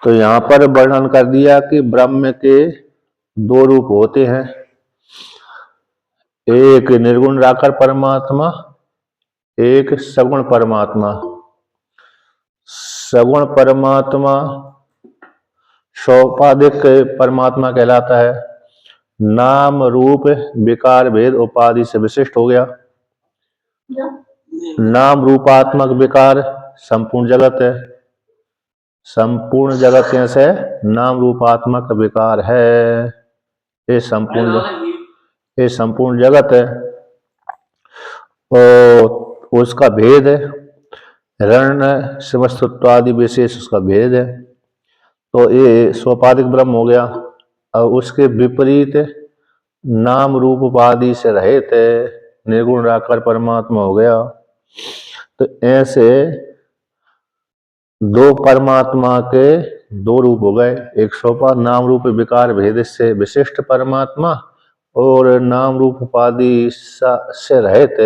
तो यहाँ पर वर्णन कर दिया कि ब्रह्म के दो रूप होते हैं, एक निर्गुण निराकार परमात्मा, एक सगुण परमात्मा। सगुण परमात्मा सोपाधिक परमात्मा कहलाता है, नाम रूप विकार भेद उपाधि से विशिष्ट हो गया। नाम रूपात्मक विकार संपूर्ण जगत है, संपूर्ण जगत कैसे नाम रूपात्मक विकार है, ये संपूर्ण जगत है। और उसका भेद है रण समस्तत्वादि विशेष, उसका भेद है। तो ये सोपाधिक ब्रह्म हो गया। और उसके विपरीत नाम रूप उपाधि से रहित निर्गुण निराकार परमात्मा हो गया। तो ऐसे दो परमात्मा के दो रूप हो गए, एक सोपाध नाम रूप विकार भेद से विशिष्ट परमात्मा और नाम रूप उपाधि से रहित,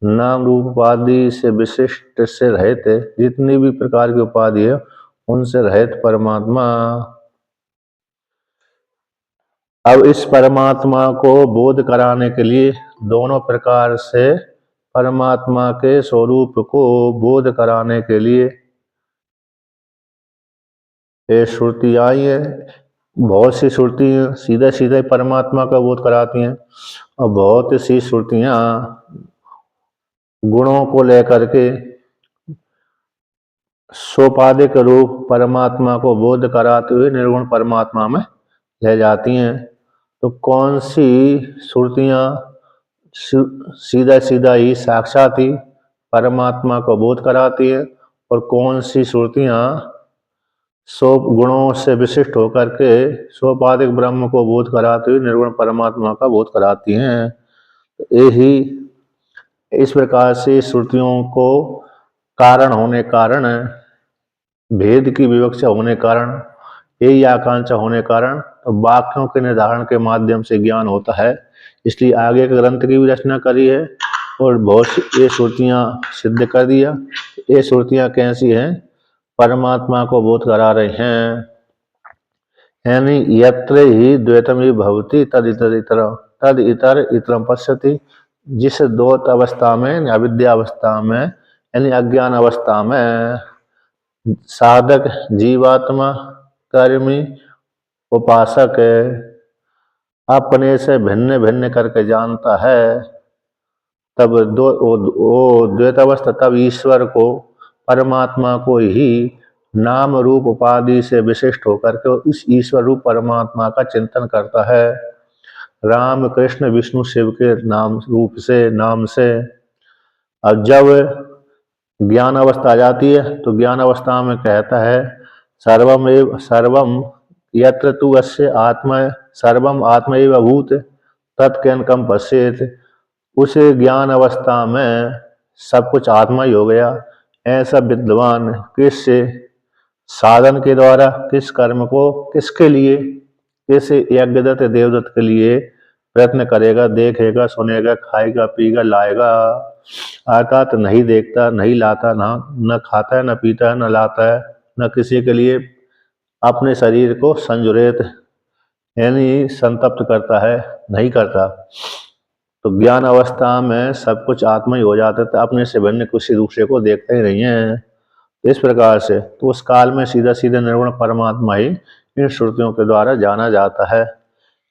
नाम रूप उपाधि से विशिष्ट से रहित जितनी भी प्रकार की उपाधि है उनसे रहित परमात्मा। अब इस परमात्मा को बोध कराने के लिए दोनों प्रकार से परमात्मा के स्वरूप को बोध कराने के लिए ये श्रुति आई है। बहुत सी श्रुतियाँ सीधे सीधे परमात्मा का बोध कराती हैं और बहुत सी श्रुतियाँ गुणों को लेकर के सोपाधिक रूप परमात्मा को बोध कराते हुए निर्गुण परमात्मा में ले जाती हैं। तो कौन सी श्रुतियाँ सीधा सीधा ही साक्षात ही परमात्मा को बोध कराती है और कौन सी श्रुतियाँ सो गुणों से विशिष्ट होकर के सोपाधिक ब्रह्म को बोध कराते हुए निर्गुण परमात्मा का बोध कराती हैं। यही इस प्रकार से श्रुतियों को कारण होने कारण, भेद की विवक्षा होने कारण, यही आकांक्षा होने कारण तो वाक्यों के निर्धारण के माध्यम से ज्ञान होता है। इसलिए आगे के ग्रंथ की भी रचना करी है और बहुत सी ये श्रुतियाँ सिद्ध कर दिया। ये श्रुतियाँ कैसी हैं, परमात्मा को बोध करा रहे हैं। यानी यत्र ही द्वैतम ही भवति तद इतर इतरम, तद इतर इतरम पश्यति। जिस द्वैत अवस्था में, अविद्या अवस्था में यानी अज्ञान अवस्था में साधक जीवात्मा कर्मी उपासक अपने से भिन्न भिन्न करके जानता है, तब वो द्वैत अवस्था तब ईश्वर को, परमात्मा को ही नाम रूप उपाधि से विशिष्ट होकर के उस ईश्वर रूप परमात्मा का चिंतन करता है, राम कृष्ण विष्णु शिव के नाम रूप से, नाम से। अब जब ज्ञान अवस्था आ जाती है तो ज्ञान अवस्था में कहता है सर्वम एव सर्वम यत्र तु अस्य आत्मा सर्वम आत्मा एव अभूत तत्केन कम पश्येत। उस ज्ञान अवस्था में सब कुछ आत्मा ही हो गया। ऐसा विद्वान किस साधन के द्वारा, किस कर्म को, किसके लिए, किस यज्ञदत्त देवदत्त के लिए प्रयत्न करेगा, देखेगा, सुनेगा, खाएगा, पीगा, लाएगा, अर्थात नहीं देखता, नहीं लाता, न खाता है, न पीता है, न लाता है, न किसी के लिए अपने शरीर को संजुरेत यानी संतप्त करता है, नहीं करता। तो ज्ञान अवस्था में सब कुछ आत्मा ही हो जाता था, अपने से भिन्न किसी दूसरे को देखते ही नहीं है। इस प्रकार से तो उस काल में सीधा सीधा निर्गुण परमात्मा ही इन श्रुतियों के द्वारा जाना जाता है।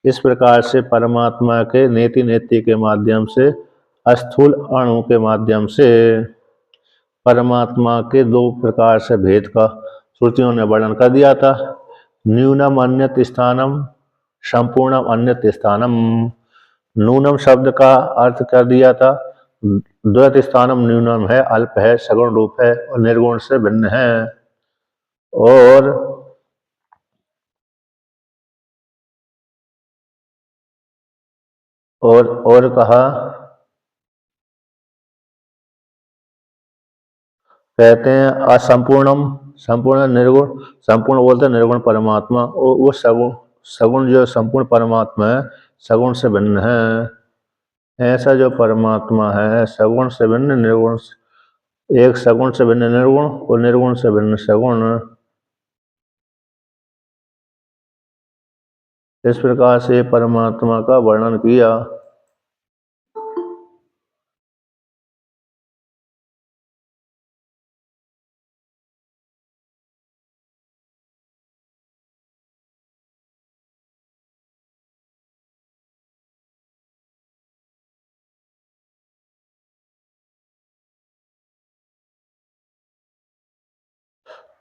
इस प्रकार से परमात्मा के नेति नेति के माध्यम से, स्थूल अणु के माध्यम से परमात्मा के दो प्रकार से भेद का श्रुतियों ने वर्णन कर दिया था। न्यूनम अन्यत स्थानम, संपूर्णम अन्यत स्थानम। न्यूनम शब्द का अर्थ कर दिया था द्वैत स्थानम न्यूनम है, अल्प है, सगुण रूप है और निर्गुण से भिन्न है। और कहा, कहते हैं असंपूर्णम, संपूर्ण निर्गुण, संपूर्ण बोलते हैं निर्गुण परमात्मा, और वो सगुण, सगुण जो संपूर्ण परमात्मा है सगुण से भिन्न है। ऐसा जो परमात्मा है सगुण से भिन्न निर्गुण, एक सगुण से भिन्न निर्गुण और निर्गुण से भिन्न सगुण, इस प्रकार से परमात्मा का वर्णन किया।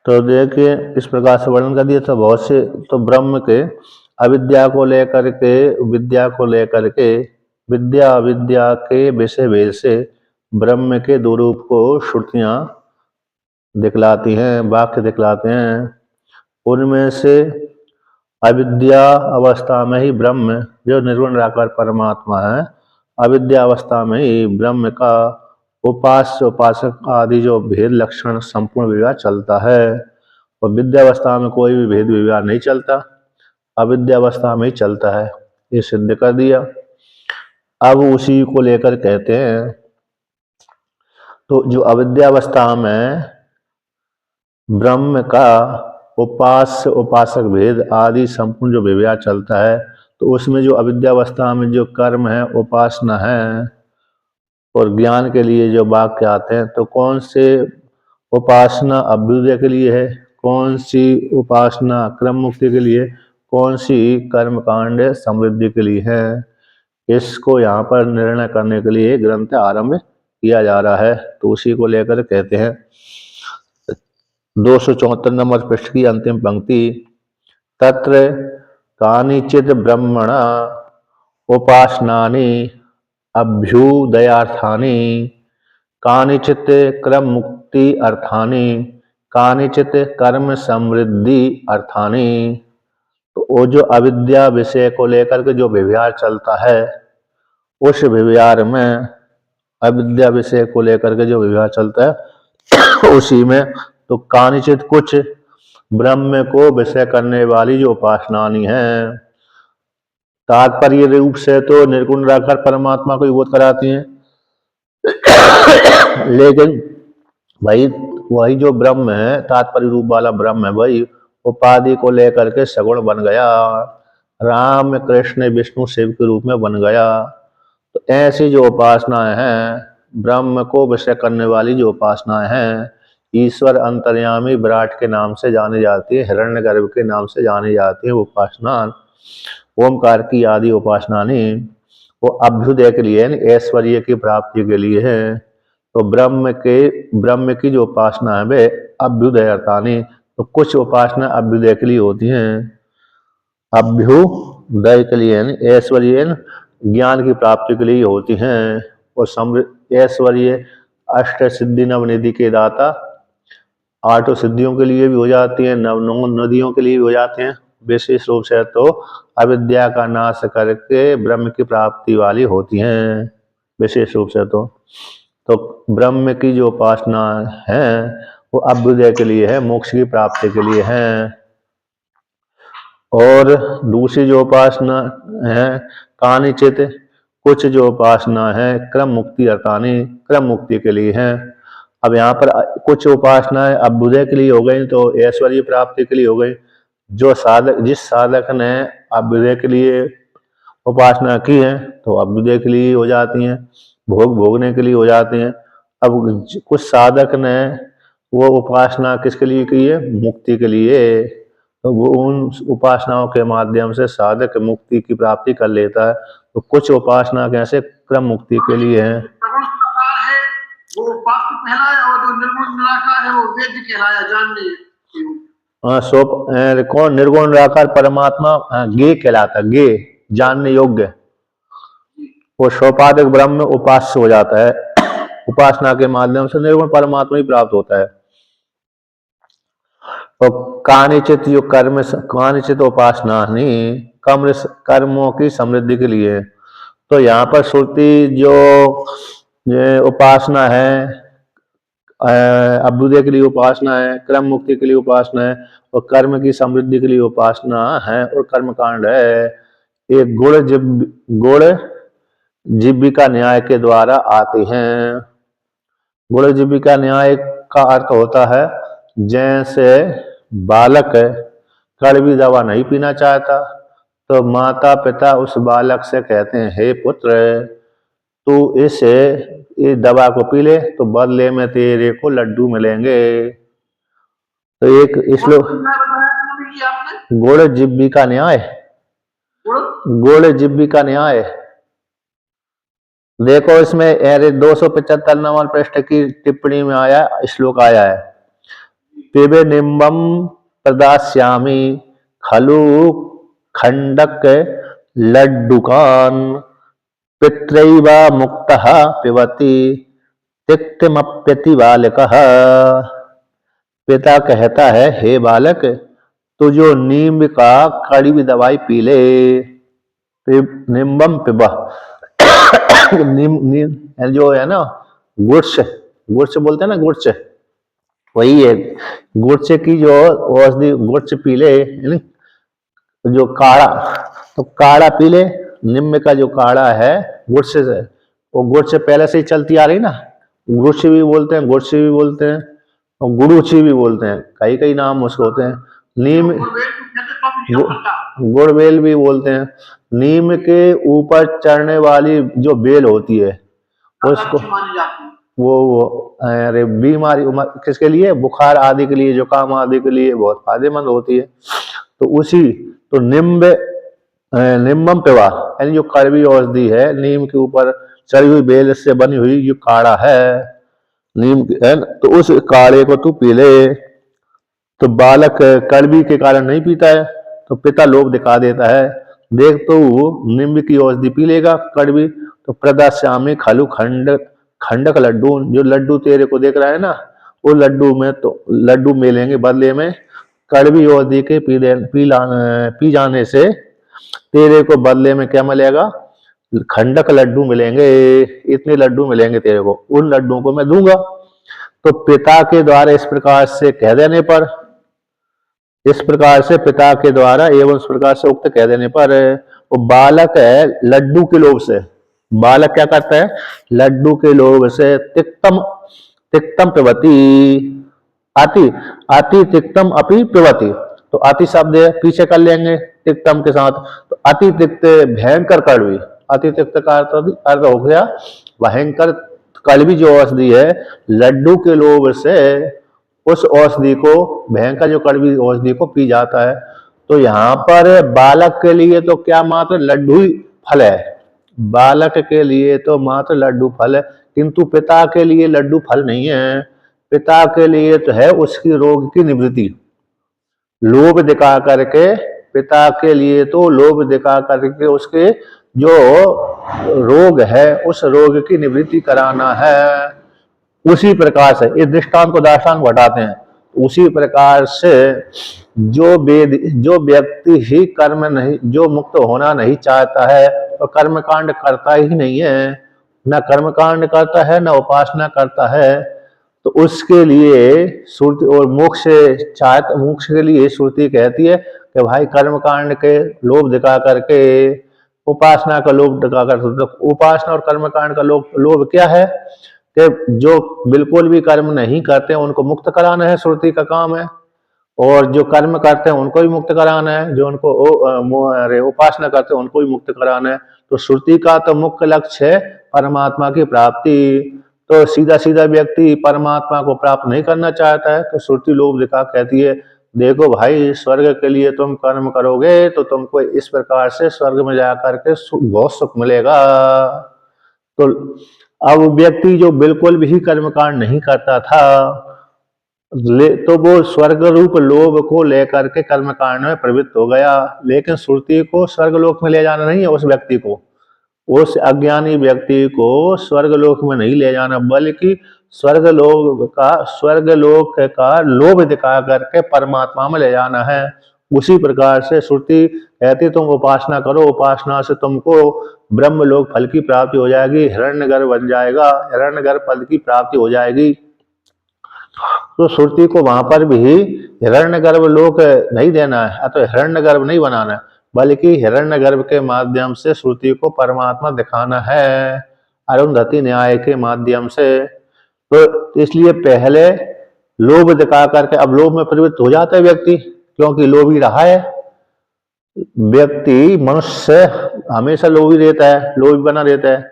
तो देखिए इस प्रकार से वर्णन कर दिया था बहुत से। तो ब्रह्म के अविद्या को लेकर के, विद्या को लेकर के, विद्या अविद्या के विषय भेद से ब्रह्म के दो रूप को श्रुतियां दिखलाती हैं, वाक्य दिखलाते हैं। उनमें से अविद्या अवस्था में ही ब्रह्म जो निर्गुण निराकार परमात्मा है, अविद्या अवस्था में ही ब्रह्म का उपास्य उपासक आदि जो भेद लक्षण संपूर्ण विवाह चलता है। और विद्यावस्था में कोई भी भेद विवाह नहीं चलता, अविद्यावस्था में ही चलता है, ये सिद्ध कर दिया। अब उसी को लेकर कहते हैं, तो जो अविद्यावस्था में ब्रह्म का उपास्य उपासक भेद आदि संपूर्ण जो विवाह चलता है, तो उसमें जो अविद्यावस्था में जो कर्म है, उपासना है और ज्ञान के लिए जो वाक्य आते हैं, तो कौन से उपासना अभ्युदय के लिए है, कौन सी उपासना क्रम मुक्ति के लिए, कौन सी कर्म कांड समृद्धि के लिए है, इसको यहाँ पर निर्णय करने के लिए ग्रंथ आरंभ किया जा रहा है। तो उसी को लेकर कहते हैं 274 नंबर पृष्ठ की अंतिम पंक्ति, तत्र कानिचित ब्रह्मणा उपासनानि अभ्युदयार्थानि कानिचित क्रम मुक्ति अर्थानि कानिचित कर्म समृद्धि अर्थानि। तो वो जो अविद्या विषय को लेकर के जो व्यवहार चलता है, उस व्यवहार में अविद्या विषय को लेकर के जो व्यवहार चलता है उसी में तो कानिचित कुछ ब्रह्म को विषय करने वाली जो उपासनानी है, तात्पर्य रूप से तो निर्गुण निराकार परमात्मा को बोध कराती हैं, लेकिन भाई वही जो ब्रह्म है, तात्पर्य रूप वाला ब्रह्म है, वही उपाधि को लेकर के सगुण बन गया, राम कृष्ण विष्णु शिव के रूप में बन गया। तो ऐसी जो उपासनाएं हैं, ब्रह्म को विषय करने वाली जो उपासनाएं हैं, ईश्वर अंतर्यामी विराट के नाम से जानी जाती है, हिरण्यगर्भ के नाम से जानी जाती है उपासना, ओमकार की आदि उपासना नहीं, वो अभ्युदय के लिए ऐश्वर्य की प्राप्ति के लिए है। तो ब्रह्म की जो उपासना है वे अभ्युदय अर्थानी, तो कुछ उपासना अभ्युदय के लिए होती हैं, अभ्युदय के लिए ऐश्वर्य ज्ञान की प्राप्ति के लिए होती हैं। और ऐश्वर्य अष्ट सिद्धि नवनिधि के दाता, आठों सिद्धियों के लिए भी हो जाती हैं, नौ नदियों के लिए भी हो जाते हैं। विशेष रूप से तो अविद्या का नाश करके ब्रह्म की प्राप्ति वाली होती हैं विशेष रूप से। तो ब्रह्म की जो उपासना है वो अभ्युदय के लिए है, मोक्ष की प्राप्ति के लिए है। और दूसरी जो उपासना है कानिचित, कुछ जो उपासना है क्रम मुक्ति अर्थानी, क्रम मुक्ति के लिए है। अब यहाँ पर कुछ उपासनाएं अभ्युदय के लिए हो गई, तो ऐश्वर्य प्राप्ति के लिए हो गई। जो साधक, जिस साधक ने अभ्युदय के लिए उपासना की है तो अभ्युदय के लिए हो जाती हैं, भोग भोगने के लिए हो जाती हैं। अब कुछ साधक ने वो उपासना किसके लिए की है, मुक्ति के लिए, तो वो उन उपासनाओं के माध्यम से साधक मुक्ति की प्राप्ति कर लेता है। तो कुछ उपासना कैसे क्रम मुक्ति के लिए है, वो उपास्य कहलाया और जो निर्गुण निराकार है वो वेद्य कहलाया, जानने। कौन निर्गुण निराकार परमात्मा गे कहलाता, गे जानने योग्य, वो सोपाधिक ब्रह्म उपास्य हो जाता है, उपासना के माध्यम से निर्गुण परमात्मा ही प्राप्त होता है। और कानिचित जो कर्म, कानिचित उपासना नहीं कर्मों की समृद्धि के लिए। तो यहाँ पर श्रुति जो उपासना है, अभ्युदय के लिए उपासना है, क्रम मुक्ति के लिए उपासना है और कर्म की समृद्धि के लिए उपासना है और कर्म कांड है, एक गुण जीविका न्याय के द्वारा आती हैं। गुण जीविका न्याय का अर्थ होता है जैसे बालक कड़वी दवा नहीं पीना चाहता तो माता पिता उस बालक से कहते हैं, हे पुत्र, तू इस दवा को पी ले तो बदले में तेरे को लड्डू मिलेंगे। तो एक श्लोक, आपने गुड़ जिब्बी का न्याय, गुड़ जिब्बी का न्याय। देखो इसमें 275 नंबर पृष्ठ की टिप्पणी में आया, श्लोक आया है, पिबे निम्बम प्रदास्यामि खलु खंडक लड्डुकान पित्रैव मुक्तः पिबति तिक्तमप्यति बालकः। पिता कहता है, हे बालक, तू जो नीम का कड़वी दवाई पी ले, निम्बम पिबा नीम जो है ना, गुड़स, गुड़स बोलते हैं ना, गुड़स, वही है। गुड़स की जो औषधि, गुड़स पी ले, जो काढ़ा, तो काढ़ा पी ले, निम्न का जो काढ़ा है गुड़स से, वो गुड़स पहले से ही चलती आ रही ना, गुड़स भी बोलते हैं, गुड़स भी बोलते हैं, और गुड़ूची भी बोलते हैं, कई कई नाम उसको होते हैं। नीम, गुड़बेल भी बोलते हैं। नीम के ऊपर चढ़ने वाली जो बेल होती है उसको, वो अरे बीमारी किसके लिए, बुखार आदि के लिए, जुकाम आदि के लिए बहुत फायदेमंद होती है। तो उसी, तो निम्बम पिबा, यानी जो कड़वी औषधि है, नीम के ऊपर चढ़ी हुई बेल से बनी हुई जो काढ़ा है नीम है, तो उस काढ़े को तू पी ले। तो बालक कड़वी के कारण नहीं पीता है, तो पिता लोभ दिखा देता है, देख तो वो नींब की औषधि पी लेगा कड़वी, तो प्रदास्यामि खलु खंडक लड्डू, जो लड्डू तेरे को देख रहा है ना, वो लड्डू में तो लड्डू मिलेंगे बदले में, कड़वी औषधि के पी जाने से तेरे को बदले में क्या मिलेगा, खंडक लड्डू मिलेंगे, इतने लड्डू मिलेंगे तेरे को, उन लड्डुओं को मैं दूंगा। तो पिता के द्वारा इस प्रकार से कह देने पर, इस प्रकार से पिता के द्वारा एवं इस प्रकार से उक्त कह देने पर, वो बालक है लड्डू के लोभ से, बालक क्या करता है, लड्डू के लोभ से तिक्तम तिक्तम पिबती, अति अति तिक्तम अपि पिबती, तो अति शब्द पीछे कर लेंगे तिक्तम के साथ, तो अति तिक्त भयंकर कड़वी, अति तिक्त का अर्थ हो गया भयंकर कड़वी जो औषधि है, लड्डू के लोभ से उस औषधि को, भयंकर जो कड़वी औषधि को पी जाता है। तो यहाँ पर बालक के लिए तो क्या मात्र लड्डू ही फल है, बालक के लिए तो मात्र लड्डू फल है, किंतु पिता के लिए लड्डू फल नहीं है। पिता के लिए तो है उसकी रोग की निवृत्ति, लोभ दिखा करके, पिता के लिए तो लोभ दिखा करके उसके जो रोग है उस रोग की निवृत्ति कराना है। उसी प्रकार से इस दृष्टांत को दार्ष्टान्त घटाते हैं, उसी प्रकार से जो व्यक्ति ही कर्म नहीं, जो मुक्त होना नहीं चाहता है, तो कर्म कांड करता ही नहीं है, न कर्म कांड करता है, न उपासना करता है, तो उसके लिए श्रुति और मोक्ष चाहत, मोक्ष के लिए श्रुति कहती है कि भाई कर्म कांड के लोभ दिखा करके उपासना का लोभ दिखा कर, तो उपासना और कर्म कांड का लोभ क्या है कि जो बिल्कुल भी कर्म नहीं करते उनको मुक्त कराना है, श्रुति का काम है, और जो कर्म करते हैं उनको भी मुक्त कराना है, जो उनको उपासना करते हैं उनको भी मुक्त कराना है। तो श्रुति का तो मुख्य लक्ष्य है परमात्मा की प्राप्ति। तो सीधा सीधा व्यक्ति परमात्मा को प्राप्त नहीं करना चाहता है, तो श्रुति लोभ दिखा कहती है, देखो भाई, स्वर्ग के लिए तुम कर्म करोगे तो तुमको इस प्रकार से स्वर्ग में जाकर के बहुत सुख मिलेगा। तो अब व्यक्ति जो बिल्कुल भी कर्मकांड नहीं करता था, तो वो स्वर्ग रूप लोभ को लेकर के कर्मकांड में प्रवृत्त हो गया, लेकिन श्रुति को स्वर्गलोक में ले जाना नहीं है उस व्यक्ति को, उस अज्ञानी व्यक्ति को स्वर्गलोक में नहीं ले जाना, बल्कि स्वर्गलोक का लोभ दिखा करके परमात्मा में ले जाना है। उसी प्रकार से श्रुति कहती तुम उपासना करो, उपासना से तुमको ब्रह्मलोक फल की प्राप्ति हो जाएगी, हिरण्यगर्भ बन जाएगा, हिरण्यगर्भ पद की प्राप्ति हो जाएगी। तो श्रुति को वहां पर भी हिरण्यगर्भ लोक नहीं देना है, तो हिरण्यगर्भ नहीं बनाना है, बल्कि हिरण्यगर्भ के माध्यम से श्रुति को परमात्मा दिखाना है, अरुंधति न्याय के माध्यम से। तो इसलिए पहले लोभ दिखा करके, अब लोभ में प्रवृत्त हो जाता है व्यक्ति, क्योंकि लोभी रहा है, व्यक्ति मनुष्य हमेशा लोभी रहता है, लोभी बना रहता है।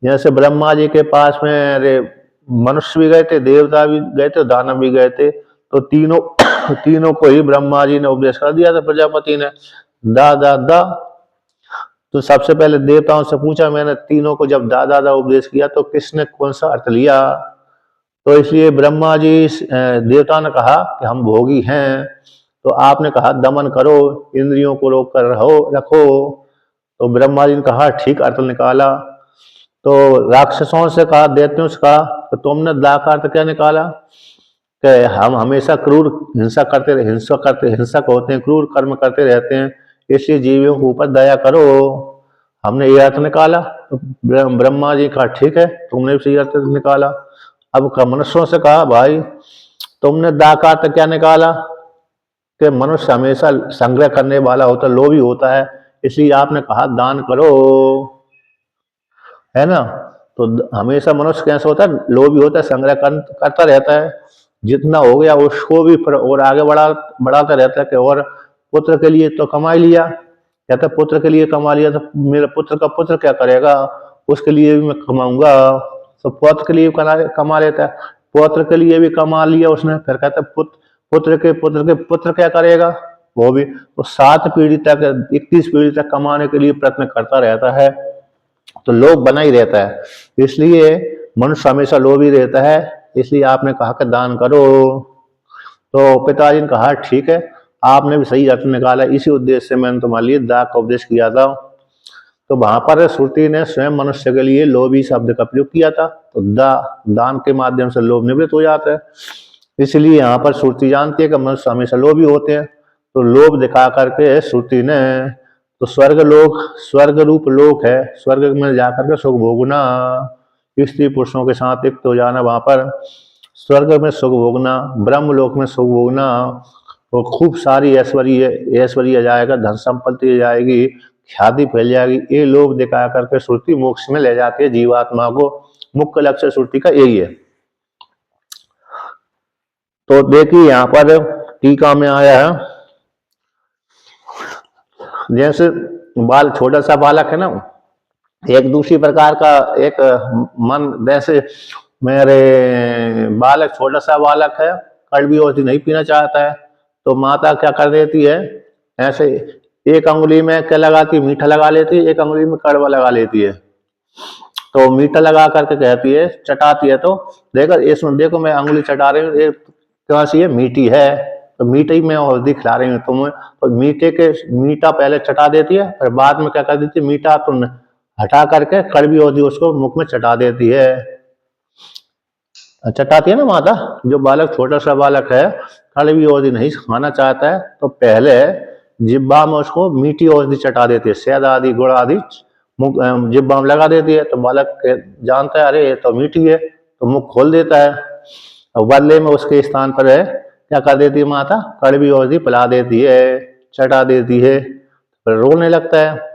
जैसे ब्रह्मा जी के पास में अरे मनुष्य भी गए थे, देवता भी गए थे, दानव भी गए थे, तो तीनों तीनों को ही ब्रह्मा जी ने उपदेश कर दिया था प्रजापति ने, दा दा दा। तो सबसे पहले देवताओं से पूछा मैंने, तीनों को जब दा दा दा उपदेश किया तो किसने कौन सा अर्थ लिया? तो इसलिए ब्रह्मा जी देवता ने कहा कि हम भोगी हैं, तो आपने कहा दमन करो, इंद्रियों को रोक कर रखो। तो ब्रह्मा जी ने कहा ठीक अर्थ निकाला। तो राक्षसों से कहा, दैत्यों से कहा, तो तुमने दा का अर्थ क्या निकाला कि हम हमेशा क्रूर हिंसक होते हैं, क्रूर कर्म करते रहते हैं, इसलिए जीवियों के ऊपर दया करो। हमने ये अर्थ निकाला। तो ब्रह्मा जी कहा ठीक है, तुमने भी सही अर्थ निकाला। अब मनुष्यों से कहा भाई तुमने दा का अर्थ क्या निकाला कि मनुष्य हमेशा संग्रह करने वाला होता है, लोभी होता है, इसलिए आपने कहा दान करो, है ना। तो हमेशा मनुष्य कैसा होता है, लोभी होता है, संग्रह करता रहता है, जितना हो गया उसको भी फिर और आगे बढ़ाता रहता है कि और पुत्र के लिए तो कमा लिया, कहता है पुत्र के लिए कमा लिया तो मेरे पुत्र का पुत्र क्या करेगा, उसके लिए भी मैं कमाऊंगा। तो पुत्र के लिए कमा लेता है, पुत्र के लिए भी कमा लिया उसने, फिर कहता है पुत्र के पुत्र क्या करेगा, वो भी। तो 7 पीढ़ी तक, 31 पीढ़ी तक कमाने के लिए प्रयत्न करता रहता है, तो लोभ बना ही रहता है। इसलिए मनुष्य हमेशा लोभी रहता है, इसलिए आपने कहा कि दान करो। तो पिताजी ने कहा ठीक है, आपने भी सही अर्थ निकाला, इसी उद्देश्य से मैंने तुम्हारे लिए दान का उपदेश किया था। तो वहां पर श्रुति ने स्वयं मनुष्य के लिए लोभी शब्द का प्रयोग किया था, तो दान के माध्यम से लोभ निवृत्त हो जाता है। इसलिए यहाँ पर श्रुति जानती है कि मनुष्य हमेशा लोभी होते हैं, तो लोभ दिखा करके श्रुति ने, तो स्वर्ग रूप लोक है, स्वर्ग में जाकर के सुख भोगना, स्त्री पुरुषों के साथ एक तो जाना, वहां पर स्वर्ग में सुख भोगना, ब्रह्म लोक में सुख भोगना, और खूब सारी ऐश्वर्य जाएगा, धन संपत्ति जाएगी, ख्याति फैल जाएगी। ये लोभ दिखा करके श्रुति मोक्ष में ले जाती है जीवात्मा को। मुख्य लक्ष्य श्रुति का यही है। तो देखिए यहाँ पर टीका में आया है, जैसे छोटा सा बालक है ना, एक दूसरी प्रकार का एक मन, जैसे मेरे बालक, छोटा सा बालक है, कड़वी औषधि नहीं पीना चाहता है, तो माता क्या कर देती है, ऐसे एक अंगुली में क्या लगाती है, मीठा लगा लेती है, एक अंगुली में कड़वा लगा लेती है। तो मीठा लगा करके कहती है, चटाती है, तो देखो मैं अंगुली चटा रही हूँ, कौन सी है, मीठी है, तो मीठी में औषधि खिला रही हूँ तुम्हें। तो मीठा पहले चटा देती है, फिर बाद में क्या कर देती है, मीठा तो हटा करके कड़वी औषधि उसको मुख में चटा देती है, चटाती है ना माता। जो बालक, छोटा सा बालक है, कड़वी औषधि नहीं खाना चाहता है, तो पहले जिब्बा में उसको मीठी औषधि चटा देती है, शहद आदि, गुड़ आदि जिब्बा में लगा देती है। तो बालक जानता है अरे ये तो मीठी है, तो मुख खोल देता है, और बदले में उसके स्थान पर है क्या कर देती है माता, कड़वी औषधि पिला देती है, चटा देती है, फिर रोने लगता है।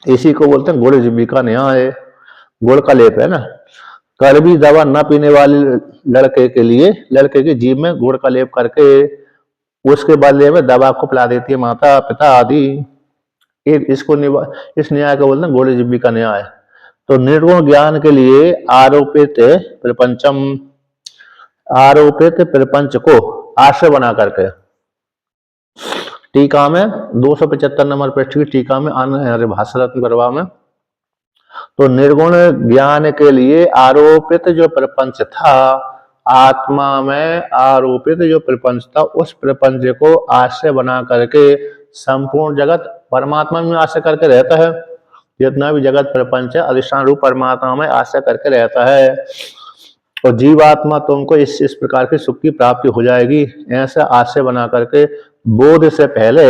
इसी को बोलते हैं गुड़ जीविका न्याय, गुड़ का लेप है ना। कड़वी दवा न पीने वाले लड़के के लिए, लड़के की जीभ में गुड़ का लेप करके उसके बदले में दवा को पिला देती है माता पिता आदि। इस न्याय को बोलते हैं गुड़ जीविका न्याय। तो निर्गुण ज्ञान के लिए आरोपित प्रपंच को आश्रय बना करके, टीका में 275 नंबर पृष्ठ की टीका में अन्य भाषा रत्न प्रभाव में, तो निर्गुण ज्ञान के लिए आरोपित जो प्रपंच था, आत्मा में आरोपित जो प्रपंच था, उस प्रपंच को आश्रय बना करके संपूर्ण जगत परमात्मा में आश्रय करके रहता है। जितना भी जगत प्रपंच है अधिष्ठान रूप परमात्मा में आश्रय करके रहता है, और जीवात्मा तुमको इस प्रकार की सुख की प्राप्ति हो जाएगी। ऐसा आश्रय बना करके बोध से पहले,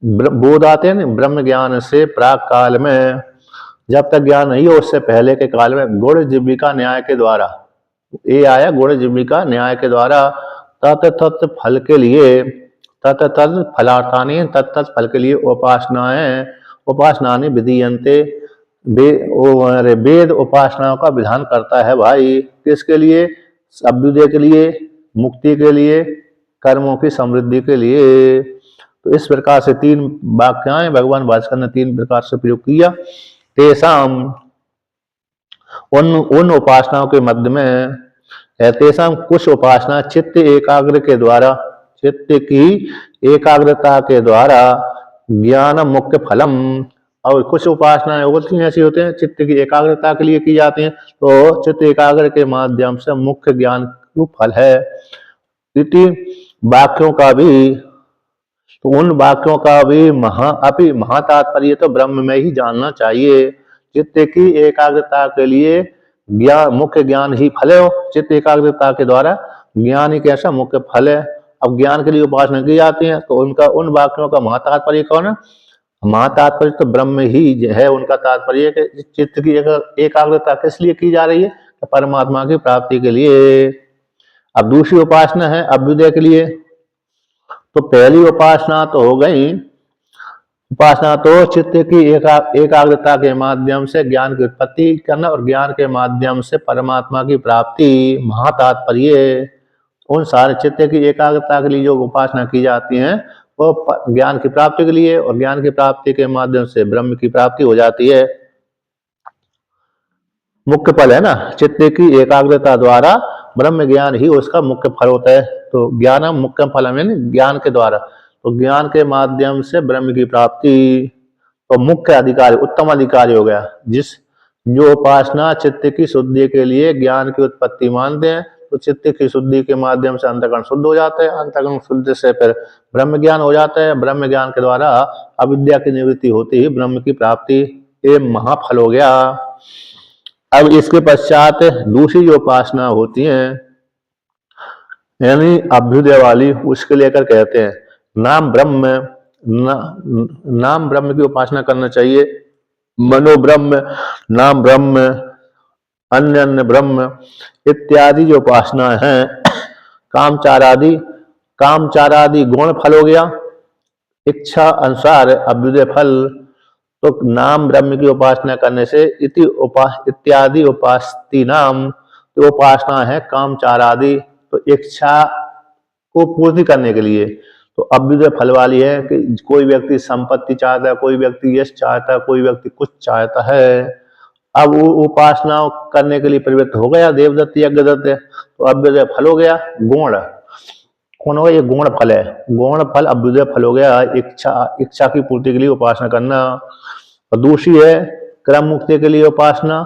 बोध आते हैं ना, ब्रह्म ज्ञान से प्राक काल में, जब तक ज्ञान नहीं हो उससे पहले के काल में गुण जीविका न्याय के द्वारा, ये आया गुण जीविका न्याय के द्वारा, तत् फल के लिए, तत् फलार्थानी, तत् फल के लिए उपासनाएं विधीयन्ते, वेद उपासनाओं का विधान करता है भाई। किसके लिए, अभ्युदय के लिए, मुक्ति के लिए, कर्मों की समृद्धि के लिए। तो इस प्रकार से 3 वाक्याएं भगवान भास्कर ने 3 प्रकार से प्रयोग किया। तेषाम उन उपासनाओं के मध्य में है, तेषाम कुछ उपासना चित्त एकाग्र के द्वारा, चित्त की एकाग्रता के द्वारा ज्ञान मुख्य फलम, और कुछ उपासनाएं होती हैं ऐसी होते हैं चित्त की एकाग्रता के लिए की जाती हैं, तो चित्त एकाग्र के माध्यम से मुख्य ज्ञान रूप फल है। इति वाक्यों का भी, तो उन वाक्यों का भी महातात्पर्य तो ब्रह्म में ही जानना चाहिए। चित्त की एकाग्रता के लिए ज्ञान, मुख्य ज्ञान ही फल है। चित्त एकाग्रता के द्वारा ज्ञान ही कैसा मुख्य फल है। अब ज्ञान के लिए उपासना की जाती है, तो उनका उन वाक्यों का महातात्पर्य कौन है? महातात्पर्य तो ब्रह्म ही है। उनका तात्पर्य कि चित्त की एकाग्रता किस लिए की जा रही है? परमात्मा की प्राप्ति के लिए। अब दूसरी उपासना है अभ्युदय के लिए। तो पहली उपासना तो हो गई, उपासना तो चित्त की एकाग्रता के माध्यम से ज्ञान की उत्पत्ति करना और ज्ञान के माध्यम से परमात्मा की प्राप्ति। महातात्पर्य उन सारे चित्त की एकाग्रता के लिए जो उपासना की जाती है वो ज्ञान की प्राप्ति के लिए, और ज्ञान की प्राप्ति के माध्यम से ब्रह्म की प्राप्ति हो जाती है। मुख्य फल है ना, चित्त की एकाग्रता द्वारा ब्रह्म ज्ञान ही उसका मुख्य फल होता है। तो ज्ञानम मुख्य फलम है, ज्ञान के द्वारा, तो ज्ञान के माध्यम से ब्रह्म की प्राप्ति, तो मुख्य अधिकारी उत्तम अधिकारी हो गया। जो उपासना चित्त की शुद्धि के लिए ज्ञान की उत्पत्ति मानते हैं, तो चित्त की शुद्धि के माध्यम से अंतःकरण शुद्ध हो जाता है, अंतःकरण शुद्ध से फिर ब्रह्म ज्ञान हो जाता है, ब्रह्म ज्ञान के द्वारा अविद्या की निवृत्ति होती ही ब्रह्म की प्राप्ति, ये महाफल हो गया। अब इसके पश्चात दूसरी जो उपासना होती है यानी अभ्युदय वाली, उसके लेकर कहते हैं नाम ब्रह्म की उपासना करना चाहिए। मनोब्रह्म, नाम ब्रह्म, अन्य अन्य ब्रह्म इत्यादि जो उपासना है, कामचारादि गौण फल हो गया, इच्छा अनुसार अभ्युदय फल। तो नाम ब्रह्म की उपासना करने से इत्यादि उपास्ति नाम, तो उपासना है कामचारादि, तो इच्छा को पूर्ति करने के लिए। तो अभ्युदय फल वाली है कि कोई व्यक्ति संपत्ति चाहता है, कोई व्यक्ति यश चाहता है, कोई व्यक्ति कुछ चाहता है। अब वो उपासना करने के लिए प्रवृत्त हो गया, देवदत्त यज्ञदत्त, तो अभ्युदय फल हो गया। गुण कौन होगा? ये गुण फल है, गुण फल अभ्युदय फल हो गया। इच्छा की पूर्ति के लिए उपासना करना। और दूसरी है क्रम मुक्ति के लिए उपासना।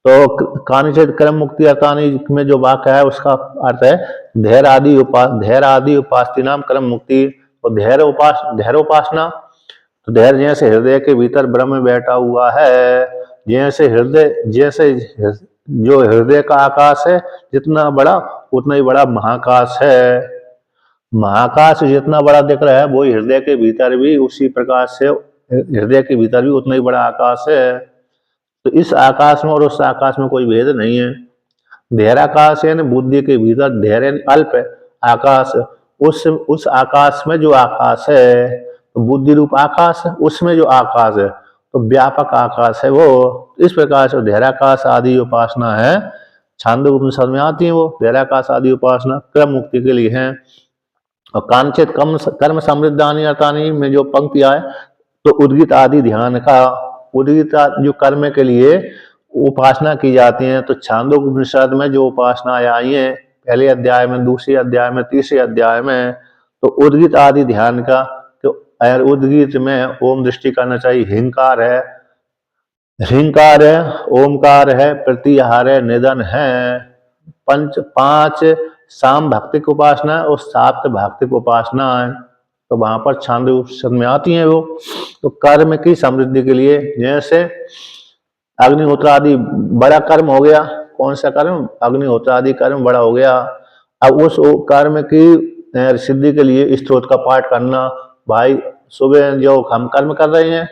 तो कानिचित क्रम मुक्ति अर्थानी में जो वाक्य है उसका अर्थ है धैर्य आदि उपास्ति नाम क्रम मुक्ति। और धैर्य उपासना, तो धैर्य जैसे हृदय के भीतर ब्रह्म बैठा हुआ है, जैसे जो हृदय का आकाश है जितना बड़ा उतना ही बड़ा महाकाश है। महाकाश जितना बड़ा दिख रहा है वही हृदय के भीतर भी उसी प्रकार से हृदय के भीतर भी उतना ही बड़ा आकाश है। तो इस आकाश में और उस आकाश में कोई भेद नहीं है। धैर्याकाश है ना, बुद्धि के भीतर धैर्य अल्प आकाश, उस आकाश में जो आकाश है, तो बुद्धि रूप आकाश है, उसमें जो आकाश है तो व्यापक आकाश है वो। इस प्रकार से धैर्याकाश आदि उपासना है, छांदोग्य उपनिषद में आती है वो धैर्याकाश आदि उपासना क्रम मुक्ति के लिए है। और कांचित कर्म समृद्धानि अर्थानि में जो पंक्ति आए, तो उद्गीत आदि ध्यान का, उद्गीत जो कर्म के लिए उपासना की जाती है, तो छांदोग्य उपनिषद में जो उपासनाएं आई हैं पहले अध्याय में, दूसरे अध्याय में, तीसरे अध्याय में, तो उद्गीत आदि ध्यान का, तो उद्गीत में ओम दृष्टि करना चाहिए, हिंकार है, ओमकार है, प्रत्याहार है, निधन है, 5 साम भक्तिक उपासना और 7 भक्तिक उपासना है। तो वहां पर छांदोग्य उपनिषद में आती हैं वो। तो कर्म की समृद्धि के लिए जैसे अग्निहोत्र आदि बड़ा कर्म हो गया, कौन सा कर्म? अग्निहोत्र आदि कर्म बड़ा हो गया। अब उस कर्म की सिद्धि के लिए स्तोत्र का पाठ करना। भाई सुबह जो हम कर्म कर रहे हैं,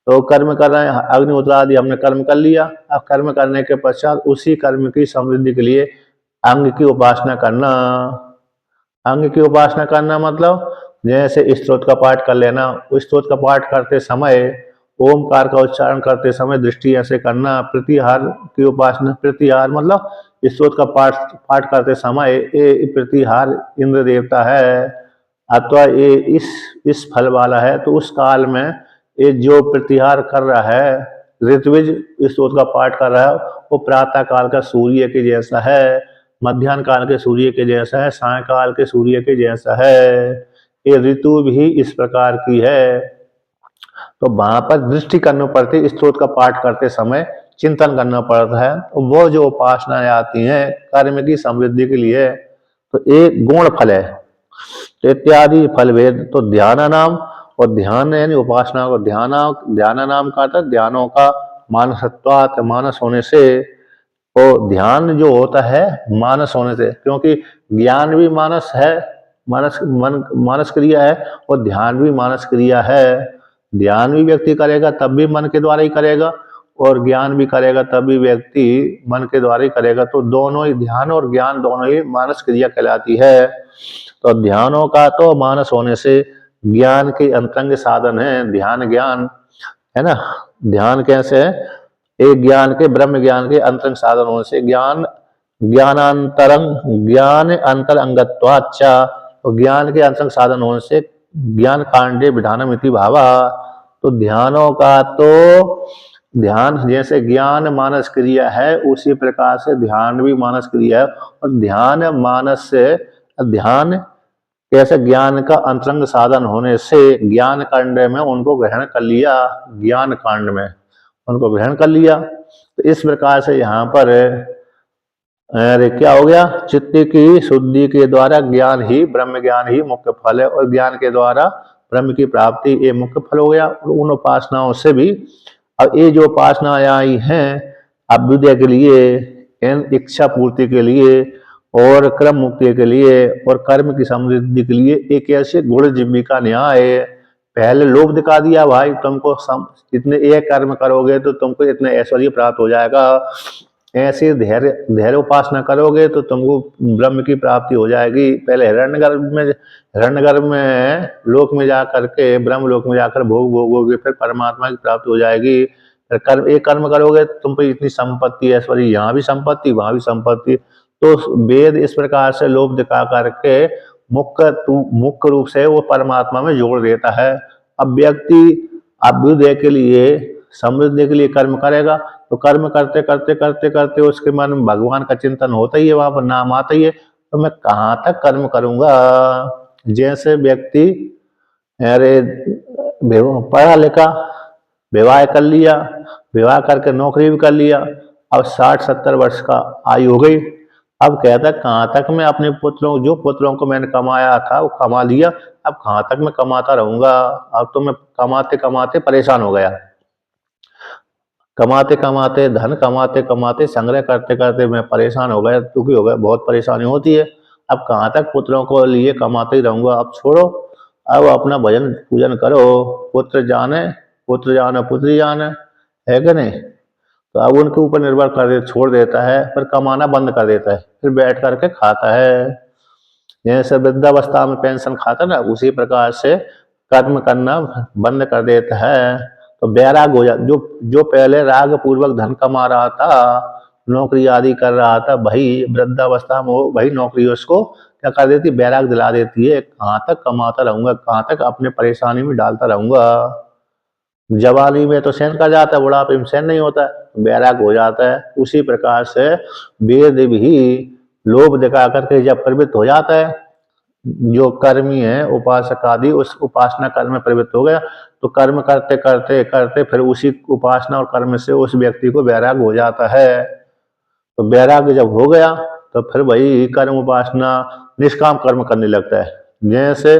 तो कर्म कर रहे हैं, अग्निहोत्र आदि हमने कर्म कर लिया, अब कर्म करने के पश्चात उसी कर्म की समृद्धि के लिए अंग की उपासना करना। अंग की उपासना करना मतलब जैसे स्तोत्र का पाठ कर लेना, उस स्तोत्र का पाठ करते समय ओमकार का उच्चारण करते समय दृष्टि ऐसे करना। प्रतिहार की उपासना, प्रतिहार मतलब स्तोत्र का पाठ करते समय ये प्रतिहार इंद्र देवता है, अथवा ये इस फल वाला है, तो उस काल में ये जो प्रतिहार कर रहा है, ऋत्विज इस स्तोत्र का पाठ कर रहा है, वो प्रातः काल का सूर्य के जैसा है, मध्याह्न काल के सूर्य के जैसा है, सायकाल के सूर्य के जैसा है। ये ऋतु भी इस प्रकार की है। तो वहां पर दृष्टि करनी पड़ती है, स्तोत्र का पाठ करते समय चिंतन करना पड़ता है। तो वो जो उपासनाएं आती हैं कर्म की समृद्धि के लिए, तो एक गुण फल है, तो इत्यादि फल भेद। तो ध्यान नाम, और ध्यान यानी उपासना को ध्यान नाम का था ध्यानों का मानसत्वात, मानस होने से। तो ध्यान जो होता है मानस होने से, क्योंकि ज्ञान भी मानस है, मानस क्रिया है, और ध्यान भी मानस क्रिया है। ध्यान भी व्यक्ति करेगा तब भी मन के द्वारा ही करेगा, और ज्ञान भी करेगा तब भी व्यक्ति मन के द्वारा ही करेगा। तो दोनों ही, ध्यान और ज्ञान दोनों ही मानस क्रिया कहलाती है। तो ध्यानों का तो मानस होने से ज्ञान के अंतरंग साधन है ध्यान ज्ञान, है ना। ध्यान कैसे है, एक ज्ञान के, ब्रह्म ज्ञान के अंतरंग साधन होने से ज्ञान अंतर अंगत्वाच्चा, तो ज्ञान के अंतरंग साधन होने से ज्ञान कांडे विधानम इति भावा। तो ध्यानों का तो, ध्यान जैसे ज्ञान मानस क्रिया है, उसी प्रकार से ध्यान भी मानस क्रिया है। और ध्यान मानस से, ध्यान कैसे ज्ञान का अंतरंग साधन होने से ज्ञान कांड में उनको ग्रहण कर लिया, ज्ञान कांड में उनको ग्रहण कर लिया। तो इस प्रकार से यहाँ पर अरे क्या हो गया, चित्त की शुद्धि के द्वारा ज्ञान ही, ब्रह्म ज्ञान ही मुख्य फल है, और ज्ञान के द्वारा ब्रह्म की प्राप्ति ये मुख्य फल हो गया। और उन उपासनाओं से भी, अब ये जो उपासनाएं आई हैं अभ्युदय के लिए, इच्छा पूर्ति के लिए, और क्रम मुक्ति के लिए, और कर्म की समृद्धि के लिए, एक ऐसे गुण जीविका न्याय। पहले लोभ दिखा दिया, भाई तुमको इतने एक कर्म करोगे तो तुमको इतने ऐश्वर्य प्राप्त हो जाएगा, ऐसे धैर्य उपासना करोगे तो तुमको ब्रह्म की प्राप्ति हो जाएगी। पहले हिरण्यगर्भ में लोक में जा करके, ब्रह्म लोक में जाकर भोग भोगोगे, फिर परमात्मा की प्राप्ति हो जाएगी। फिर एक कर्म करोगे तुमको इतनी संपत्ति, ऐश्वर्य, यहाँ भी संपत्ति वहां भी संपत्ति। तो वेद इस प्रकार से लोभ दिखा करके मुख्य रूप से वो परमात्मा में जोड़ देता है। अब व्यक्ति अभ्युदय के लिए, समृद्धि के लिए कर्म करेगा, तो कर्म करते करते करते करते उसके मन में भगवान का चिंतन होता ही है, वहां पर नाम आता ही है। तो मैं कहाँ तक कर्म करूंगा। जैसे व्यक्ति अरे पढ़ा लिखा, विवाह कर लिया, विवाह करके नौकरी भी कर लिया, अब 60-70 वर्ष का आयु हो गई, अब कहता है कहाँ तक मैं अपने पुत्रों को मैंने कमाया था वो कमा लिया, अब कहाँ तक मैं कमाता रहूंगा। अब तो मैं कमाते कमाते परेशान हो गया, कमाते कमाते, धन कमाते कमाते, संग्रह करते करते मैं परेशान हो गया, दुखी हो गया, बहुत परेशानी होती है। अब कहाँ तक पुत्रों को लिए कमाते ही रहूंगा, अब छोड़ो, अब अपना भजन पूजन करो। पुत्री जाने पुत्री जाने, है कि नहीं। तो अब उनके ऊपर निर्भर कर दे, छोड़ देता है, फिर कमाना बंद कर देता है, फिर बैठ करके खाता है। जैसे वृद्धावस्था में पेंशन खाता ना, उसी प्रकार से कर्म करना बंद कर देता है। तो बैराग हो जाता, जो पहले राग पूर्वक धन कमा रहा था, नौकरी आदि कर रहा था, भाई वृद्धावस्था में वही नौकरी उसको क्या कर देती, बैराग दिला देती है। कहाँ तक कमाता रहूंगा, कहाँ तक अपने परेशानी में डालता रहूंगा। जवानी में तो सहन कर जाता है, बुढ़ापे में सहन नहीं होता है, बैराग हो जाता है। उसी प्रकार से वेद भी लोभ दिखा करके जब प्रवृत्त हो जाता है, जो कर्मी है उपासक आदि, उस उपासना कर्म में प्रवृत्त हो गया, तो कर्म करते करते करते फिर उसी उपासना और कर्म से उस व्यक्ति को वैराग हो जाता है। तो वैराग जब हो गया तो फिर वही कर्म उपासना निष्काम कर्म करने लगता है। जैसे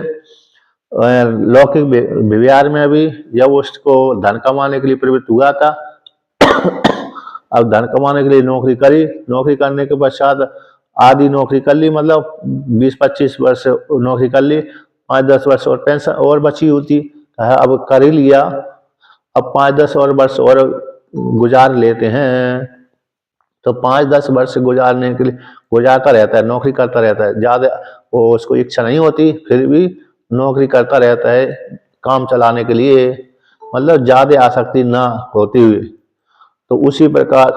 लौकिक व्यवहार में भी जब उसको धन कमाने के लिए प्रवृत्त हुआ था, अब धन कमाने के लिए नौकरी करी, नौकरी करने के पश्चात आधी नौकरी कर ली, मतलब 20-25 वर्ष नौकरी कर ली, 5-10 वर्ष और पेंशन और बची होती, अब कर ही लिया, अब 5-10 और वर्ष और गुजार लेते हैं। तो 5-10 वर्ष गुजारने के लिए गुजारता रहता है, नौकरी करता रहता है, ज्यादा वो उसको इच्छा नहीं होती, फिर भी नौकरी करता रहता है काम चलाने के लिए, मतलब ज्यादा आसक्ति ना होती हुई। तो उसी प्रकार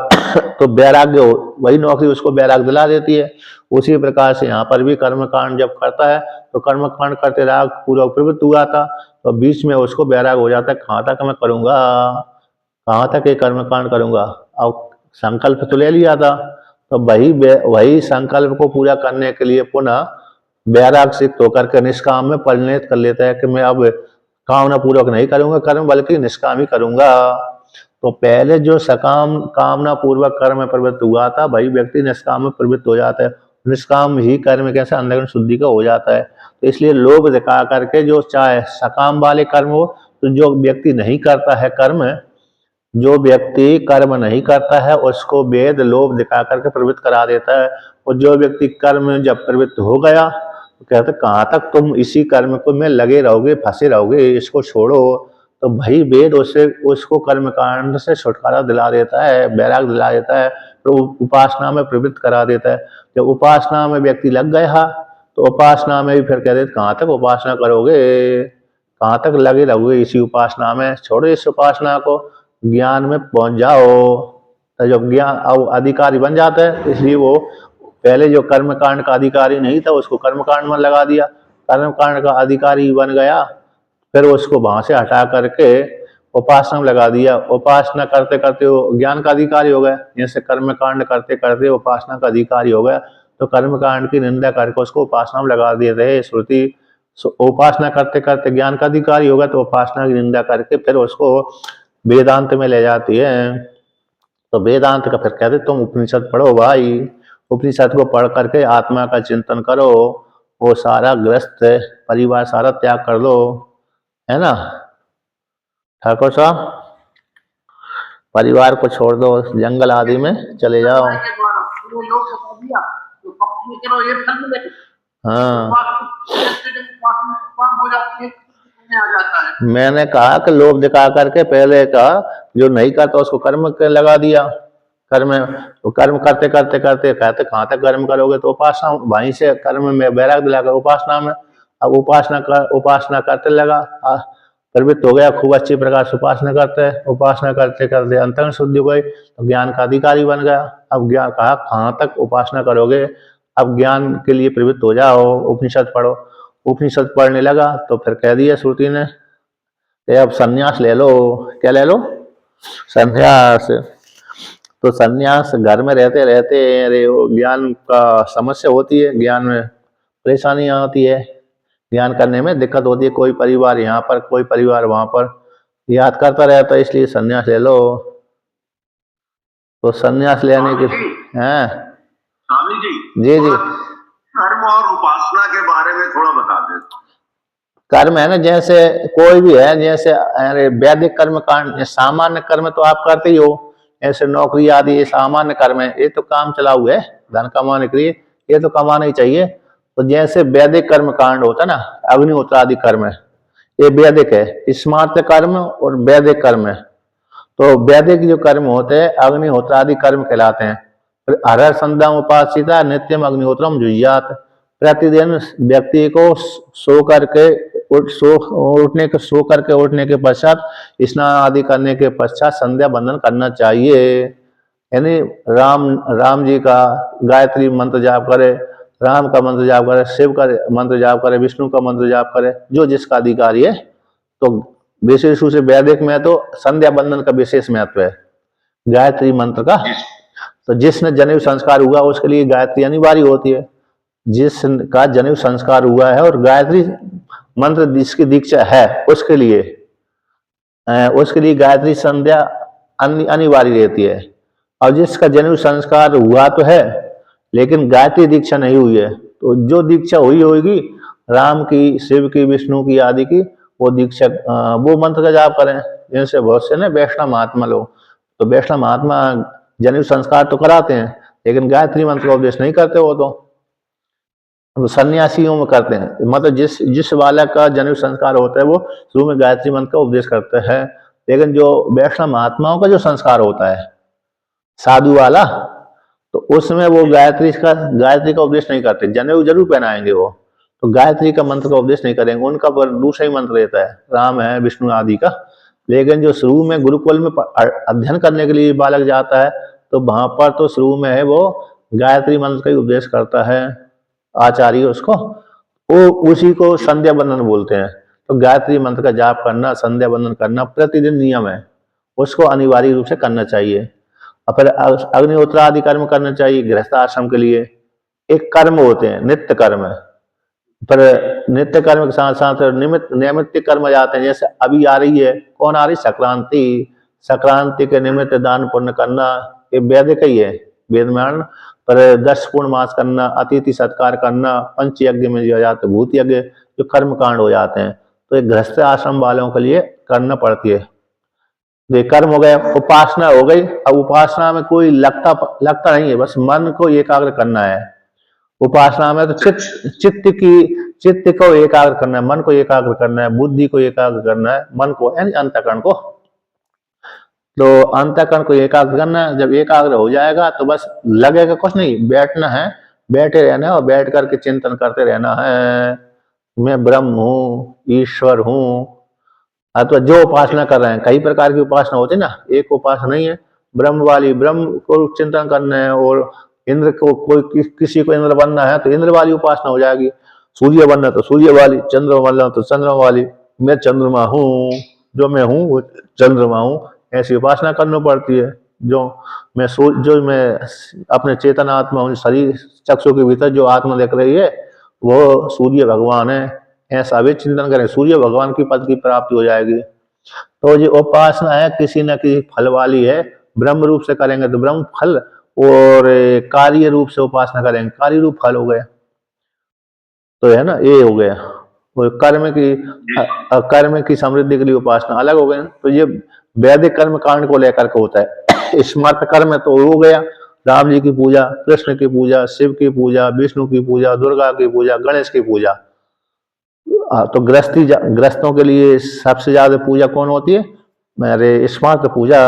तो वैराग्य वही नौकरी उसको वैराग्य दिला देती है। उसी प्रकार से यहाँ पर भी कर्म कांड जब करता है तो कर्म कांड करते राग पूर्वक प्रवृत्त हुआ था, तो बीच में उसको वैराग हो जाता है, कहाँ तक मैं करूँगा, कहाँ तक ये कर्म कांड करूँगा। अब संकल्प तो ले लिया था, तो वही संकल्प को पूरा करने के लिए पुनः वैराग सिक्त होकर के निष्काम में परिणत कर लेता है कि मैं अब कामना पूर्वक नहीं करूंगा कर्म, बल्कि निष्काम ही करूंगा। तो पहले जो सकाम कामना पूर्वक कर्म में प्रवृत्त हुआ था, वही व्यक्ति निष्काम में प्रवृत्त हो जाता है। निष्काम ही कर्म कैसे अंतःकरण शुद्धि का हो जाता है। तो इसलिए लोभ दिखा करके जो चाहे सकाम वाले कर्म हो, तो जो व्यक्ति नहीं करता है कर्म, जो व्यक्ति कर्म नहीं करता है उसको वेद लोभ दिखा करके प्रवृत्त करा देता है। और जो व्यक्ति कर्म में जब प्रवृत्त हो गया तो कहते कहाँ तक तुम इसी कर्म को में लगे रहोगे, फंसे रहोगे, इसको छोड़ो। तो भाई वेद उसको कर्म कांड से छुटकारा दिला देता है, वैराग दिला देता है, तो उपासना में प्रवृत्त करा देता है। जब उपासना में व्यक्ति लग गया तो उपासना में भी फिर कह देते कहाँ तक उपासना करोगे, कहाँ तक लगे रहोगे इसी उपासना में, छोड़ो इस उपासना को, ज्ञान में पहुंच जाओ। तो जब ज्ञान अब अधिकारी बन जाता है, इसलिए वो पहले जो कर्म कांड का अधिकारी नहीं था उसको कर्म कांड में लगा दिया, कर्म कांड का अधिकारी बन गया, फिर उसको वहां से हटा करके उपासना में लगा दिया। उपासना करते करते वो ज्ञान का अधिकारी हो गया, जैसे कर्म कांड करते करते उपासना का अधिकारी हो गया। तो कर्म कांड की निंदा करके उसको उपासना में लगा दिए थे श्रुति। उपासना करते करते ज्ञान का अधिकारी होगा, तो उपासना की निंदा करके फिर उसको वेदांत में ले जाती है। तो वेदांत का फिर कहते तुम उपनिषद पढ़ो भाई, उपनिषद को पढ़ करके आत्मा का चिंतन करो, वो सारा ग्रस्त परिवार सारा त्याग कर दो, है ना ठाकुर साहब, परिवार को छोड़ दो, जंगल आदि में चले जाओ। हाँ, मैंने कहा कि लोभ दिखा करके पहले कहा जो नहीं करता उसको कर्म के लगा दिया, कर्म करते करते करते कहते कहाँ तक कर्म करोगे, तो उपासना वहीं से कर्म में वैराग दिलाकर उपासना में, अब उपासना करते लगा, प्रवृत्त हो गया, खूब अच्छी प्रकार से उपासना करते करते अंतःकरण शुद्धि हो गई, तो ज्ञान का अधिकारी बन गया। अब ज्ञान कहा कहाँ तक उपासना करोगे, अब ज्ञान के लिए प्रवृत्त हो जाओ, उपनिषद पढ़ो। उपनिषद पढ़ने लगा तो फिर कह दिया श्रुति ने अब सन्यास ले लो। क्या ले लो? सन्यास। तो सन्यास घर में रहते रहते अरे वो ज्ञान का समस्या होती है, ज्ञान में परेशानी आती है, ज्ञान करने में दिक्कत होती है, कोई परिवार यहाँ पर कोई परिवार वहां पर याद करता रहता है, इसलिए सन्यास ले लो। तो सन्यास लेने के हैं स्वामी जी जी जी कर्म और उपासना के बारे में थोड़ा बता दें। कर्म है ना, जैसे कोई भी है, जैसे अरे वैदिक कर्म कांड, सामान्य कर्म तो आप करते ही हो, ऐसे नौकरी आदि ये सामान्य कर्म है, ये तो काम चला हुआ है धन कमाने के लिए, ये तो कमाना ही चाहिए। तो जैसे वैदिक कर्म कांड होता है ना, अग्निहोत्र आदि कर्म है, ये वैदिक है, स्मार्त कर्म और वैदिक कर्म है। तो वैदिक जो कर्म होते हैं अग्निहोत्र आदि कर्म कहलाते हैं। हर संध्या उपासिता नित्यम अग्निहोत्रम जुह्यात, प्रतिदिन व्यक्ति को सो करके उठने के पश्चात स्नान आदि करने के पश्चात संध्या बंदन करना चाहिए। यानी राम जी का गायत्री मंत्र जाप करे, राम का मंत्र जाप करे, शिव का मंत्र जाप करे, विष्णु का मंत्र जाप करे, जो जिसका अधिकारी है। तो विशेष रूप से वैदिक में तो संध्या बंदन का विशेष महत्व है, गायत्री मंत्र का। तो जिसने जनेऊ संस्कार हुआ उसके लिए गायत्री अनिवार्य होती है, जिसका जनेऊ संस्कार हुआ है और गायत्री मंत्र जिसकी दीक्षा है उसके लिए गायत्री संध्या अनिवार्य रहती है। और जिसका जनेऊ संस्कार हुआ तो है लेकिन गायत्री दीक्षा नहीं हुई है, तो जो दीक्षा हुई होगी राम की, शिव की, विष्णु की आदि की, वो दीक्षा वो मंत्र का जाप करें। जैसे बहुत से ना वैष्णव महात्मा लोग, तो वैष्णव महात्मा जनेऊ संस्कार तो कराते हैं लेकिन गायत्री मंत्र का उपदेश नहीं करते, वो तो सन्यासियों में करते हैं। मतलब जिस बालक का जनेऊ संस्कार होता है वो शुरू में गायत्री मंत्र का उपदेश करते हैं, लेकिन जो वैष्णव महात्माओं का जो संस्कार होता है साधु वाला, तो उसमें वो गायत्री का उपदेश नहीं करते। जनेऊ जरूर पहनाएंगे वो, तो गायत्री का मंत्र का उपदेश नहीं करेंगे, उनका पर दूसरा ही मंत्र रहता है, राम है, विष्णु आदि का लेकिन जो शुरू में गुरुकुल में अध्ययन करने के लिए बालक जाता है तो वहां पर तो शुरू में है वो गायत्री मंत्र का ही उपदेश करता है आचार्य उसको, वो उसी को संध्या बंदन बोलते हैं। तो गायत्री मंत्र का जाप करना, संध्या बंदन करना प्रतिदिन नियम है, उसको अनिवार्य रूप से करना चाहिए। और फिर अग्निहोत्र आदि कर्म करना चाहिए गृहस्थ आश्रम के लिए। एक कर्म होते हैं नित्य कर्म, पर नित्य कर्म के साथ साथ निमित्त कर्म जाते हैं। जैसे अभी आ रही है, कौन आ रही, संक्रांति, संक्रांति के निमित्त दान पुण्य करना, ये वैदिक ही है, वेद में। पर 10 पूर्णमास करना, अतिथि सत्कार करना, पंच यज्ञ में जो जाते भूत यज्ञ, जो कर्म कांड हो जाते हैं, तो एक गृहस्थ आश्रम वालों के लिए करना पड़ती है। ये कर्म हो गया। उपासना हो गई। अब उपासना में कोई लगता नहीं है, बस मन को एकाग्र करना है। उपासना में तो चित्त को एकाग्र करना है, मन को एकाग्र करना है, बुद्धि को एकाग्र करना है, मन को यानी अंतःकरण को। तो अंतःकरण को एकाग्र करना है। जब एकाग्र हो जाएगा तो बस लगेगा कुछ नहीं, बैठना है, बैठे रहना है और बैठ करके चिंतन करते रहना है, मैं ब्रह्म हूँ, ईश्वर हूँ। अथवा जो उपासना कर रहे हैं, कई प्रकार की उपासना होती है ना, एक उपासना नहीं है, ब्रह्म वाली, ब्रह्म को चिंतन करना है। और इंद्र को कोई किसी को इंद्र बनना है तो इंद्र वाली उपासना हो जाएगी, सूर्य बनना तो सूर्य वाली, चंद्रमा बनना तो चंद्रमा वाली, मैं चंद्रमा हूँ, जो मैं हूँ वो चंद्रमा हूँ, ऐसी उपासना करनी पड़ती है। जो मैं अपने चेतन आत्मा हूँ, शरीर चक्षु के भीतर जो आत्मा देख रही है वो सूर्य भगवान है, ऐसा भी चिंतन करें, सूर्य भगवान की पद की प्राप्ति हो जाएगी। तो ये उपासना है किसी न किसी फल वाली है। ब्रह्म रूप से करेंगे तो ब्रह्म फल, और कार्य रूप से उपासना करेंगे कार्य रूप फल हो गया। तो है ना, ये हो गया। वो कर्म की समृद्धि के लिए उपासना अलग हो गई। तो ये वैदिक कर्म कांड को लेकर के होता है। स्मृत कर्म तो हो गया, राम जी की पूजा, कृष्ण की पूजा, शिव की पूजा, विष्णु की पूजा, दुर्गा की पूजा, गणेश की पूजा। तो गृहस्थों के लिए सबसे ज्यादा पूजा कौन होती है, मेरे स्मार्त पूजा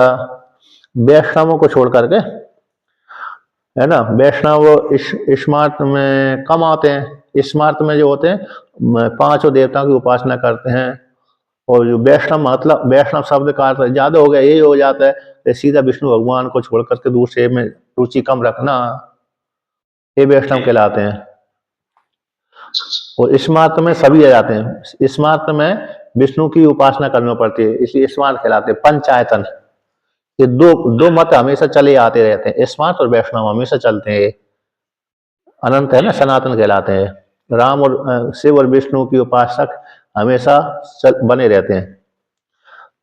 वैष्णवों को छोड़ करके, है ना। वैष्णव स्मार्त में कम आते हैं। स्मार्त में जो होते हैं 5 देवताओं की उपासना करते हैं। और जो वैष्णव, मतलब वैष्णव शब्द का अर्थ ज्यादा हो गया, यही हो जाता है सीधा विष्णु भगवान को छोड़ करके दूसरे में रुचि कम रखना, ये वैष्णव कहलाते हैं। और स्मार्त में सभी आ जाते हैं। स्मार्त में विष्णु की उपासना करनी पड़ती है, इसलिए स्मार्त कहलाते हैं। पंचायतन, ये दो मत हमेशा चले आते रहते हैं, स्मार्त और वैष्णव हमेशा चलते हैं। अनंत है ना, सनातन कहलाते हैं। राम और शिव और विष्णु की उपासक हमेशा बने रहते हैं।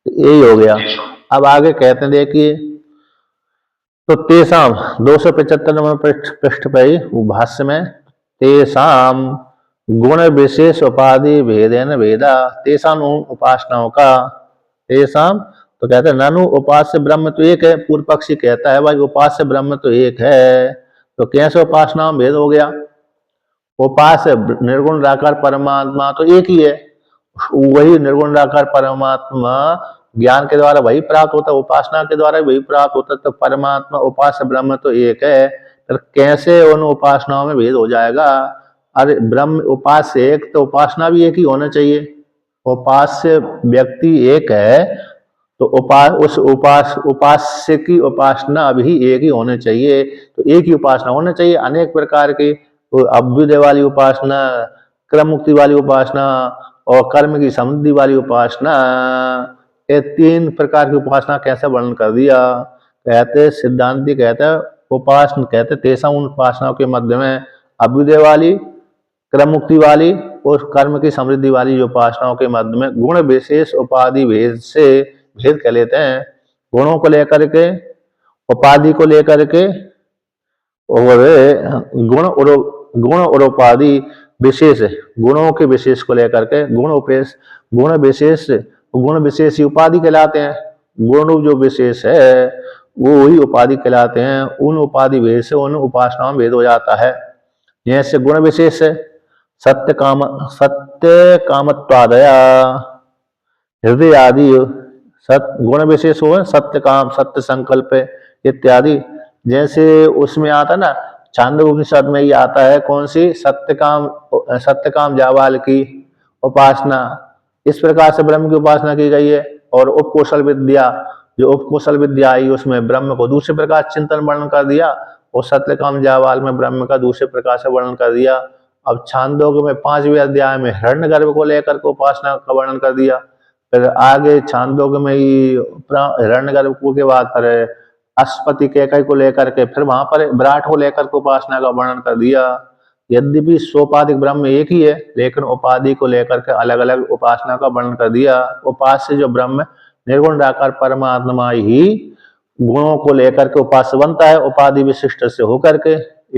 यही हो गया। अब आगे कहते हैं, देखिए, तो तेसाम 275 नंबर पृष्ठ पे ही भाष्य में, तेसाम गुण विशेष उपाधि भेदेन भेदा, तेसाम उपासनाओं का, तेसाम तो कहते हैं ननु उपास्य ब्रह्म तो एक है। पूर्व पक्षी कहता है भाई उपास्य ब्रह्म तो एक है, तो कैसे उपासना में भेद हो गया। उपास्य निर्गुण निराकार परमात्मा तो एक ही है, वही निर्गुण निराकार परमात्मा ज्ञान के द्वारा वही प्राप्त होता है, उपासना के द्वारा वही प्राप्त होता है। तो परमात्मा उपास्य ब्रह्म तो एक है, तो कैसे उन उपासनाओं में भेद हो जाएगा। अरे ब्रह्म उपास्य एक, तो उपासना भी एक ही होना चाहिए। उपास्य व्यक्ति एक है तो उपास्य की उपासना भी एक ही होनी चाहिए। तो एक ही उपासना होना चाहिए। अनेक प्रकार की अभ्युदय वाली उपासना, क्रम मुक्ति वाली उपासना और कर्म की समृद्धि वाली उपासना, ये 3 प्रकार की उपासना कैसे वर्णन कर दिया। कहते सिद्धांति कहते उपासना, कहते तेसा उन उपासनाओं के मध्य में अभ्युदय वाली, क्रम मुक्ति वाली और कर्म की समृद्धि वाली जो उपासनाओं के मध्य में गुण विशेष उपाधि भेद से भेद कर लेते हैं। गुणों को लेकर के, उपाधि को लेकर के, और गुण और उपाधि विशेष, गुणों के विशेष को लेकर के गुण विशेष ही उपाधि कहलाते हैं। गुण जो विशेष है वो वही उपाधि कहलाते हैं। उन उपाधि भेद से उन उपासनाओं में भेद हो जाता है। जैसे गुण विशेष है सत्य कामत्वादया हृदय आदि, गुण विशेष हो सत्य काम, सत्य संकल्प इत्यादि। जैसे उसमें आता ना, छांदोग्य उपनिषद में ही आता है, कौन सी, सत्य काम जावाल की उपासना। इस प्रकार से ब्रह्म की उपासना की गई है। और उपकौशल विद्या, जो उपकौशल विद्या आई उसमें ब्रह्म को दूसरे प्रकार चिंतन वर्णन कर दिया, और सत्यकाम जावाल में ब्रह्म का दूसरे प्रकार से वर्णन कर दिया। अब छांदोग्य में 5वें अध्याय में हिरण्यगर्भ को लेकर के उपासना का वर्णन कर दिया। फिर आगे छांदोग्य में ही हिरण्यगर्भ के बाद फिर अश्वपति कैकई को लेकर के, फिर वहां पर विराट को लेकर के उपासना का वर्णन कर दिया। यद्यपि सोपाधिक ब्रह्म एक ही है, लेकिन उपाधि को लेकर के अलग अलग उपासना का वर्णन कर दिया। उपास्य जो ब्रह्म निर्गुण निराकार परमात्मा ही गुणों को लेकर के उपास्य बनता है, उपाधि विशिष्ट से होकर के।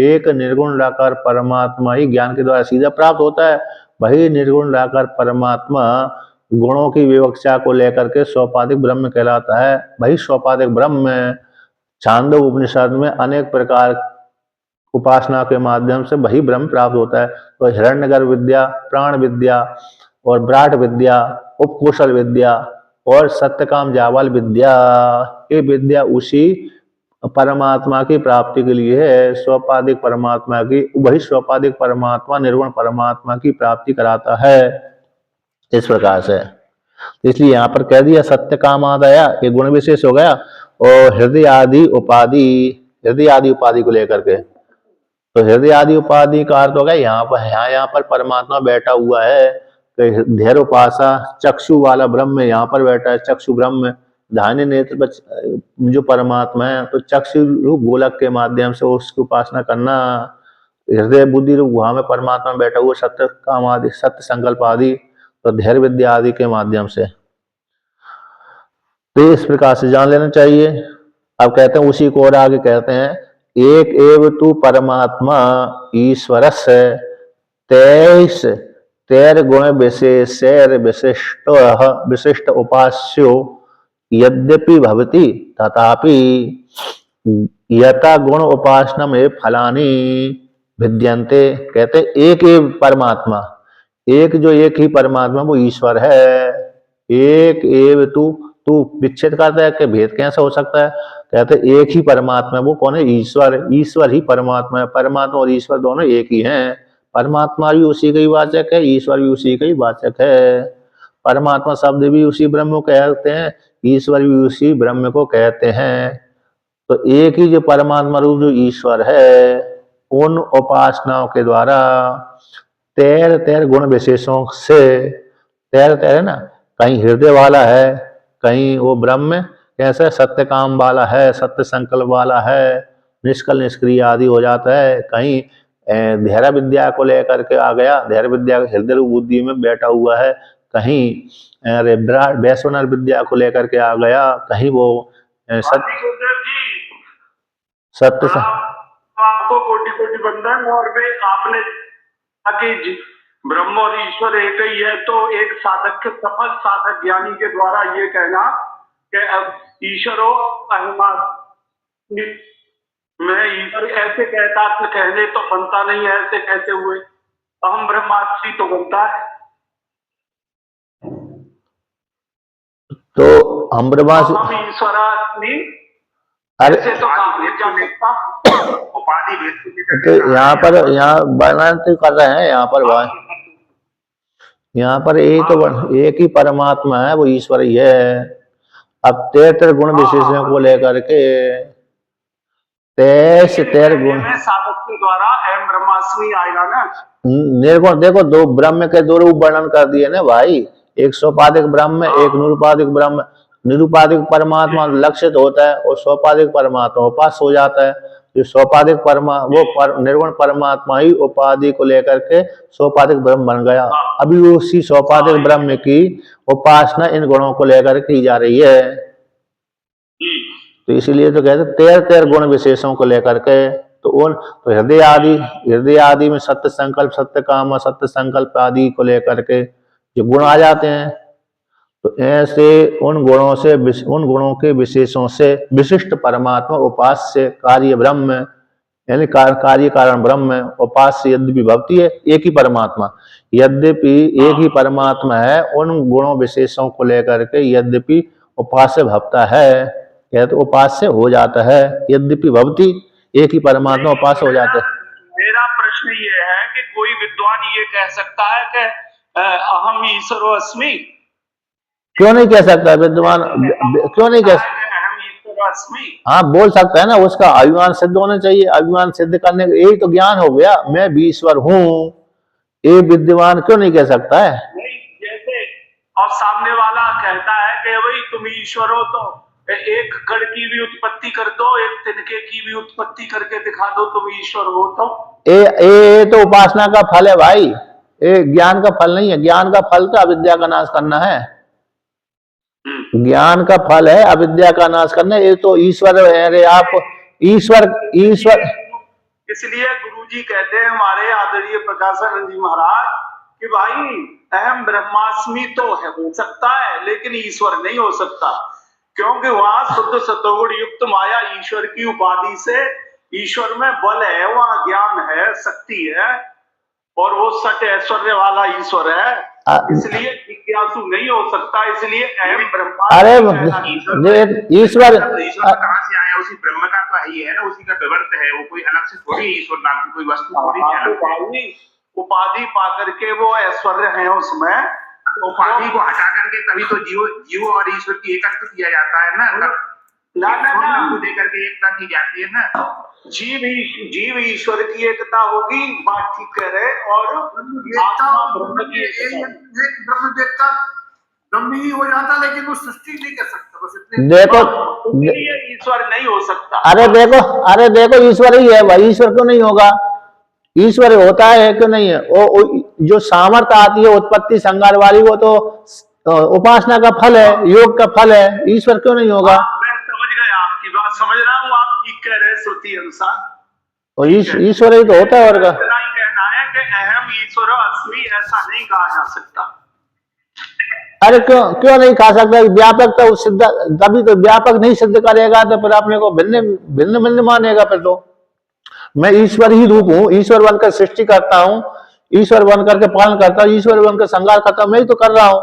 एक निर्गुण निराकार परमात्मा ही ज्ञान के द्वारा सीधा प्राप्त होता है। वही निर्गुण निराकार परमात्मा गुणों की विवक्षा को लेकर के सोपाधिक ब्रह्म कहलाता है। वही सोपाधिक ब्रह्म छांदोग्य उपनिषद में अनेक प्रकार उपासना के माध्यम से वही ब्रह्म प्राप्त होता है। तो हिरण्यगर्भ विद्या, प्राण विद्या और विराट विद्या, उपकौशल विद्या और सत्यकाम जावाल विद्या, ये विद्या उसी परमात्मा की प्राप्ति के लिए है। स्वपादिक परमात्मा की, वही स्वपादिक परमात्मा निर्गुण परमात्मा की प्राप्ति कराता है। इस प्रकार से इसलिए यहाँ पर कह दिया सत्य काम आदया, ये गुण विशेष हो गया। और हृदय आदि उपाधि, हृदय आदि उपाधि को लेकर के, तो हृदय आदि उपाधि का अर्थ हो गया यहाँ पर परमात्मा बैठा हुआ है। धैर्य उपासा चक्षु वाला ब्रह्म यहाँ पर बैठा है, चक्षु ब्रह्म दाहिने नेत्र जो परमात्मा है, तो चक्षु रूप गोलक के माध्यम से उसकी उपासना करना। हृदय बुद्धि रूप गुहा में परमात्मा बैठा हुआ, सत्य काम आदि, सत्य संकल्प आदि, तो धैर्य विद्या आदि के माध्यम से। तो इस प्रकार से जान लेना चाहिए। अब कहते हैं उसी को और आगे कहते हैं, एक एव तू परमात्मा ईश्वरस्य तेईस तेर गुण विशेषेर विशिष्ट उपास्यो यद्यपि भवति तथापि यथा गुण उपासना में फलानी भिद्यन्ते। कहते एक एव परमात्मा, एक जो एक ही परमात्मा वो ईश्वर है। एक एव तू विच्छेद करता है कि भेद कैसे हो सकता है? कहते एक ही परमात्मा, वो कौन है? ईश्वर। ईश्वर ही परमात्मा है। परमात्मा और ईश्वर दोनों एक ही हैं। परमात्मा भी उसी का ही वाचक है, ईश्वर भी उसी का ही वाचक है। परमात्मा शब्द भी उसी ब्रह्म को कहते हैं, ईश्वर भी उसी ब्रह्म को कहते हैं। तो एक ही जो परमात्मा रूप जो ईश्वर है, उन उपासनाओं के द्वारा तेर गुण विशेषों से, तेर है ना, कहीं हृदय वाला है, कहीं वो ब्रह्म कैसे सत्य काम वाला है, सत्य संकल्प वाला है, निष्कल निष्क्रिय आदि हो जाता है। कहीं धैर्य विद्या को लेकर के आ गया, धैर्य विद्या हृदय रूप बुद्धि में बैठा हुआ है। कहीं वैश्वनर विद्या को लेकर के आ गया, कहीं वो सत्य आपको कोटि कोटि बंधन। और वे आपने कि ब्रह्म और ईश्वर एक ही है, तो एक साधक के, सफल साधक ज्ञानी के द्वारा ये कहना कि अब ईश्वर हो मैं ईश्वर ऐसे कहता, कहने तो बनता नहीं है, ऐसे कैसे हुए? अहम ब्रह्मास्मि तो बनता है। तो हम ब्रह्मास्मि, हम ईश्वरास्मि ऐसे तो काम नहीं जा सकता। उपाधि तो यहाँ पर वर्णन तो कर रहे हैं, यहाँ पर एक ही परमात्मा है, वो ईश्वर ही है। अब तेर गुण विशेषों को लेकर के, तेर गुण साधक के द्वारा अहम ब्रह्मास्मि आएगा ना। निर्गुण, देखो दो ब्रह्म के दो रूप वर्णन कर दिए ना भाई, एक सोपाधिक ब्रह्म, एक निरुपाधिक ब्रह्म। निरुपाधिक परमात्मा लक्षित होता है और सोपाधिक परमात्मा उपास्य हो जाता है। जो सोपाधिक निर्गुण परमात्मा ही उपाधि को लेकर के सोपाधिक ब्रह्म बन गया। अभी उसी सोपाधिक ब्रह्म की उपासना इन गुणों को लेकर की जा रही है। तो इसीलिए तो कहते तेर गुण विशेषों को लेकर के, तो हृदय आदि में सत्य संकल्प, सत्य काम, सत्य संकल्प आदि को लेकर के जो गुण आ जाते हैं, तो ऐसे उन गुणों के विशेषों से विशिष्ट परमात्मा उपास्य कार्य ब्रह्म, यानी कार्य कारण ब्रह्म उपास्य यद्यपि भक्ति है, एक ही परमात्मा, यद्यपि एक ही परमात्मा है, उन गुणों विशेषों को लेकर के यद्यपि उपास्य भक्ता है, यह तो उपास्य हो जाता है। यद्यपि भक्ति, एक ही परमात्मा उपास्य हो जाता है। मेरा प्रश्न ये है कि कोई विद्वान ये कह सकता है कि अहम ईश्वरो अस्मि, क्यों नहीं कह सकता विद्यमान, क्यों नहीं कह, अहम ईश्वर अस्मि। हाँ बोल सकता है ना, उसका अभिमान सिद्ध होना चाहिए। अभिमान सिद्ध करने का यही तो ज्ञान हो गया, मैं भी ईश्वर हूँ, ये विद्यमान क्यों नहीं कह सकता है? नहीं, जैसे और सामने वाला कहता है कि भाई तुम ईश्वर हो तो एक कण की भी उत्पत्ति कर दो, एक तिनके की भी उत्पत्ति करके दिखा दो, तुम ईश्वर हो तो। ये तो उपासना का फल है भाई, ये ज्ञान का फल नहीं है। ज्ञान का फल तो अविद्या का नाश करना है, ज्ञान का फल है अविद्या का नाश करना। ये तो ईश्वर, अरे आप ईश्वर, ईश्वर इसलिए गुरुजी कहते हैं हमारे आदरणीय प्रकाशानंद जी महाराज कि भाई अहम ब्रह्मास्मि तो है, हो सकता है, लेकिन ईश्वर नहीं हो सकता, क्योंकि वहां शुद्ध सतोगुण युक्त माया ईश्वर की उपाधि से, ईश्वर में बल है, वहां ज्ञान है, शक्ति है, और वो सट ऐश्वर्य वाला ईश्वर है, इसलिए जिज्ञासु नहीं हो सकता। इसलिए अहम ब्रह्मा, अरे ईश्वर कहाँ से आया? उसी ब्रह्म का तो ही है ना, उसी का विवर्त है वो, कोई अलग से थोड़ी ईश्वर नाम की कोई वस्तु थोड़ी है। उपाधि पा करके वो ऐश्वर्य है उसमें, उपाधि को हटा करके तभी तो जीव और ईश्वर की एकत्व किया जाता है ना, तब देकर के एकता की जाती है ना। जीव ईश्वर की एकता होगी, बात ठीक कह रहे, और आत्मा ब्रह्म की एकता। ब्रह्म देखता ब्रह्म ही हो जाता, लेकिन वो सृष्टि नहीं कर सकता, बस इतने। देखो ईश्वर नहीं हो सकता। अरे देखो ईश्वर ही है भाई, ईश्वर क्यों नहीं होगा? ईश्वर होता है क्यों नहीं है? वो जो सामर्थ्य आती है उत्पत्ति संहार वाली, वो तो उपासना का फल है, योग का फल है, ईश्वर क्यों नहीं होगा? मैं समझ गया आपकी बात, समझ रहा हूँ, आप ठीक कह रहे हैं श्रुति अनुसार, और ईश्वर ही तो होता है। और का कहना है कि अहम ईश्वर अस्मि, ऐसा नहीं कहा जा सकता। अरे क्यों नहीं खा सकता? व्यापक तो सिद्ध, तभी तो व्यापक नहीं सिद्ध करेगा तो फिर अपने को भिन्न भिन्न भिन्न मानेगा। फिर तो मैं ईश्वर ही रूप हूँ, ईश्वर बनकर सृष्टि करता हूँ, ईश्वर बनकर के पालन करता हूँ, ईश्वर बनकर संहार करता हूँ, मैं ही तो कर रहा हूँ।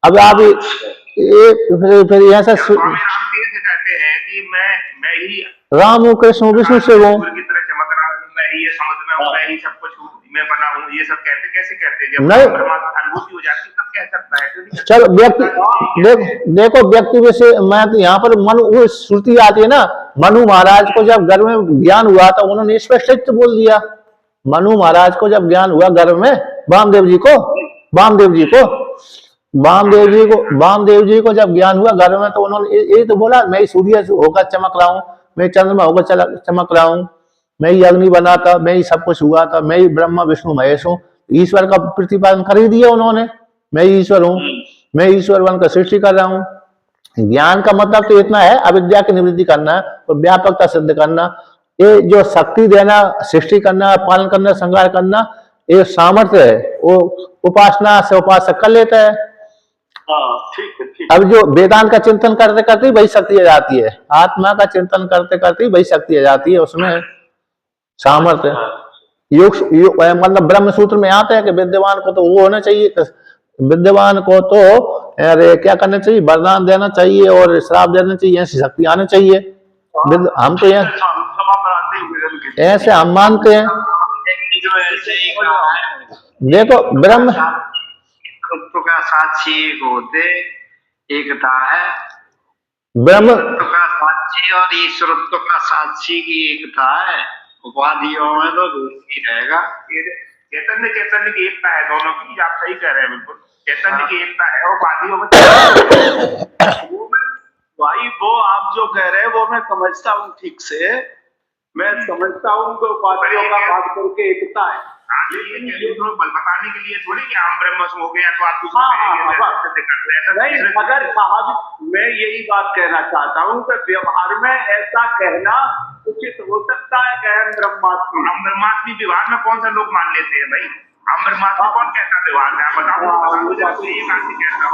अब आप फिर ऐसा कहते हैं कि मैं ही राम हूँ, कृष्ण हूँ, विष्णु शिव हूँ, की तरह चमक रहा हूँ, मैं ही ये समझ में हूँ, मैं ही सब कुछ हूँ, मैं बना हूँ, ये सब कहते कैसे कहते हैं? जब नहीं परमात्मा अनुभूति हो जाती है तब कह सकता है। चलो व्यक्ति देखो व्यक्ति वैसे, मैं तो यहाँ पर मनु, वो श्रुति आती है ना, मनु महाराज को जब गर्भ में ज्ञान हुआ तो उन्होंने स्पष्ट बोल दिया। मनु महाराज को जब ज्ञान हुआ गर्भ में, वामदेव जी को जब ज्ञान हुआ गर्भ में, तो उन्होंने ये तो बोला, मैं सूर्य होकर चमक रहा हूँ, मैं चंद्रमा होकर चमक रहा हूँ, मैं ही अग्नि बना था, मैं ही सब कुछ हुआ था, मैं ही ब्रह्मा विष्णु महेश हूँ। ईश्वर का प्रतिपादन कर ही दिया उन्होंने, मैं ईश्वर हूँ, मैं ईश्वर बनकर सृष्टि कर रहा हूँ। ज्ञान का मतलब तो इतना है, अविद्या की निवृत्ति करना और व्यापकता सिद्ध करना। ये जो शक्ति देना, सृष्टि करना, पालन करना, संहार करना, ये सामर्थ्य है, वो उपासना से उपासक कर लेता है। ठीक। अब जो वेदांत का चिंतन करते करते वही शक्ति आ जाती है, आत्मा का चिंतन करते करते वही शक्ति आ जाती है, उसमें सामर्थ्य। योग मतलब ब्रह्म सूत्र में आता है कि विद्यमान को तो वो होना चाहिए, विद्यमान को तो अरे क्या करना चाहिए? वरदान देना चाहिए और श्राप देना चाहिए, ऐसी शक्ति आनी चाहिए। हम तो ऐसे हम मानते हैं। देखो ब्रह्म का साक्षी होते एकता है, ब्रह्म का साक्षी और ईश्वरत्व का साक्षी की एकता है, उपाधियों में तो दूसरी रहेगा। चैतन्य की एकता है दोनों की, आप सही कह रहे हैं बिल्कुल, चैतन्य की एकता है, उपाधियों में भाई वो आप जो कह रहे हैं वो मैं समझता हूँ, ठीक से मैं समझता हूँ कि उपाधियों का बात करके एकता है, बल बताने के लिए थोड़ी कि हम ब्रह्म हो गया तो आप नहीं। अगर साहब मैं यही बात कहना चाहता हूँ कि व्यवहार में ऐसा कहना उचित हो सकता है कि हम ब्रह्मास्मि व्यवहार में कौन सा लोग मान लेते हैं भाई? हम ब्रह्मास्मि कौन कहता है व्यवहार में? आप बताओ मुझे, ये बात नहीं कहता हूँ।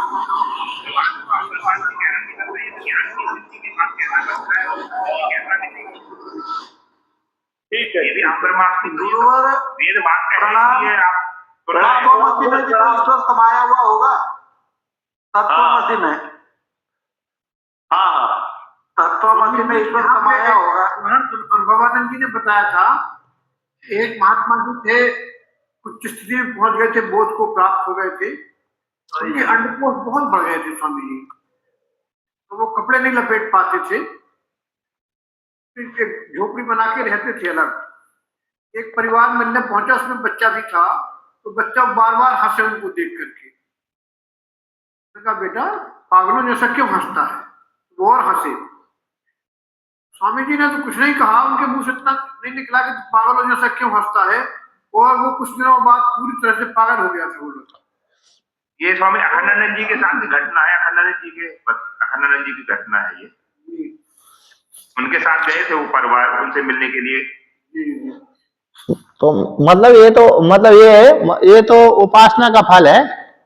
ठीक है, यदि हम ब्रह्मास्मि वेद बात कह रही है, आप ईश्वर समाया हुआ होगा तत्वमसि में। हाँ तत्वमसि में ईश्वर समाया होगा। बाबानंद जी ने बताया था, एक महात्मा जी थे, कुछ स्थिति में पहुंच गए थे, बोध को प्राप्त हो गए थे, उनके अंडकोश बहुत बढ़ गए थे स्वामी जी, तो वो कपड़े नहीं लपेट पाते थे, फिर एक झोपड़ी बना के रहते थे अलग। एक परिवार मिलने पहुंचा, उसमें बच्चा भी था, तो बच्चा बार बार हंसे उनको देख करके। मैंने कहा बेटा पागलों जैसा क्यों हंसता है, वो और हंसे। स्वामी जी ने तो कुछ नहीं कहा, उनके मुंह से इतना नहीं निकला कि पागलों जैसा क्यों हंसता है, और वो कुछ दिनों बाद पूरी तरह से पागल हो गया था वो लोग। ये स्वामी अखंडानंद जी के साथ की घटना है, अखंडानंद जी की घटना है ये। उनके साथ गए थे वो परिवार उनसे मिलने के लिए। तो मतलब ये है, ये तो उपासना का फल है।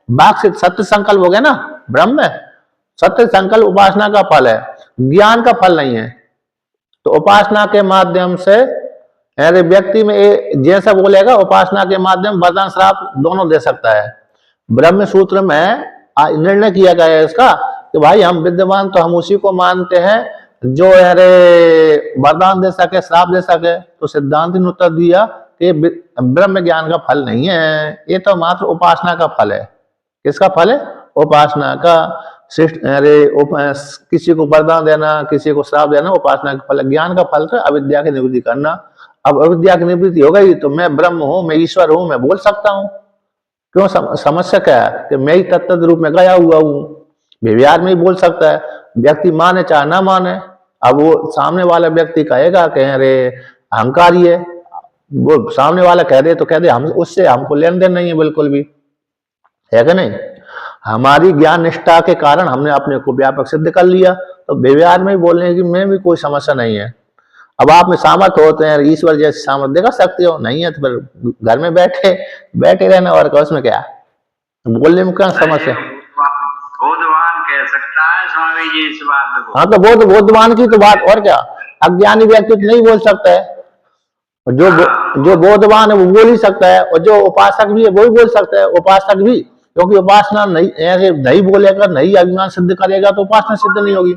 वाक से सत्य संकल्प हो गया ना, ब्रह्म में सत्य संकल्प उपासना का फल है, ज्ञान का फल नहीं है। तो उपासना के माध्यम से अरे व्यक्ति में जैसा बोलेगा, उपासना के माध्यम वरदान श्राप दोनों दे सकता है। ब्रह्म सूत्र में निर्णय किया गया है इसका कि भाई हम विद्यमान तो हम उसी को मानते हैं जो अरे वरदान दे सके, श्राप दे सके। तो सिद्धांत ने उत्तर दिया कि ब्रह्म ज्ञान का फल नहीं है, ये तो मात्र उपासना का फल है। किसका फल है? उपासना का। किसी को वरदान देना, किसी को श्राप देना उपासना का फल है। ज्ञान का फल तो अविद्या की निवृत्ति करना। अब अविद्या की निवृत्ति हो गई तो मैं ब्रह्म हूं, मैं ईश्वर हूं, मैं बोल सकता हूं। क्यों? समस्या क्या है कि मैं ही तत्त रूप में गया हुआ हूं, व्यवहार में ही बोल सकता है, व्यक्ति माने चाहे ना माने। अब वो सामने वाला व्यक्ति कहेगा कि अरे अहंकारी है, वो सामने वाला कह दे तो कह दे, हम उससे हमको लेन देन नहीं है बिल्कुल भी, है कि नहीं? हमारी ज्ञान निष्ठा के कारण हमने अपने को व्यापक सिद्ध कर लिया, तो व्यवहार में बोलने की में भी कोई समस्या नहीं है। अब आप में सामर्थ्य होते हैं, ईश्वर जैसे सामर्थ्य देगा सकते हो, नहीं है तो फिर घर में बैठे रहना, और उसमें क्या बोलने में क्या समस्या? बोधवान कह सकता है स्वामी जी इस बात को। हाँ, तो बोधवान की तो बात, और क्या। अज्ञानी व्यक्ति तो नहीं बोल सकता है, जो बोधवान है वो बोल ही सकता है, और जो उपासक भी है वो भी बोल सकता है, उपासक भी। क्योंकि उपासना नहीं ऐसे नहीं बोलेगा, नहीं अभिमान सिद्ध करेगा तो उपासना सिद्ध नहीं होगी।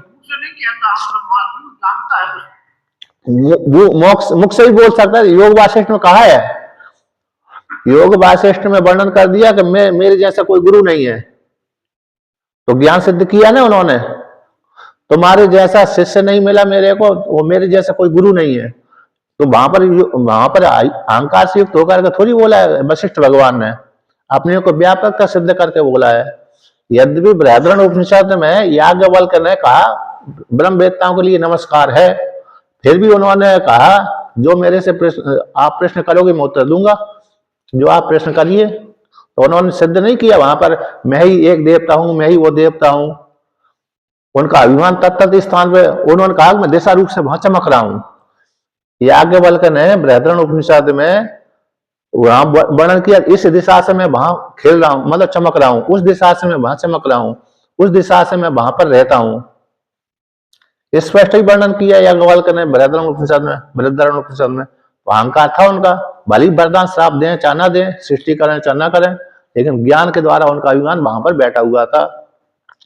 वो मुख से ही बोल सकता है। योग वासिष्ठ में कहा है, योग वासिष्ठ में वर्णन कर दिया कि मेरे जैसा कोई गुरु नहीं है। तो ज्ञान सिद्ध किया ना उन्होंने, तुम्हारे जैसा शिष्य नहीं मिला मेरे को, वो मेरे जैसा कोई गुरु नहीं है। तो वहां पर अहंकार से युक्त होकर के थोड़ी बोला है वशिष्ठ भगवान ने, अपने को व्यापकता सिद्ध करके बोला है। यद्यपि बृहदारण्य उपनिषद में याज्ञवल्क्य ने कहा ब्रह्म वेत्ताओं के लिए नमस्कार है, फिर भी उन्होंने कहा जो मेरे से आप प्रश्न करोगे मैं उत्तर दूंगा, जो आप प्रश्न करिए। तो उन्होंने सिद्ध नहीं किया वहां पर मैं ही एक देवता हूं, मैं ही वो देवता हूं। उनका अभिमान तत्त स्थान पे उन्होंने कहा मैं दिशा रूप से वहां चमक रहा हूं। याज्ञवल्क्य ने बृहदारण्य उपनिषद में वहां वर्णन किया, इस दिशा से मैं वहां खेल रहा हूं, मतलब चमक रहा हूं, उस दिशा से मैं वहां चमक रहा हूं, उस दिशा से मैं वहां पर रहता हूं। स्पष्ट ही वर्णन किया याज्ञवल्क्य ने बृहदारण्य उपनिषद में। अहंकार था उनका, भले वरदान श्राप दें चाहे ना दें, सृष्टि करें चाहे ना करें, लेकिन ज्ञान के द्वारा उनका अभिमान वहां पर बैठा हुआ था।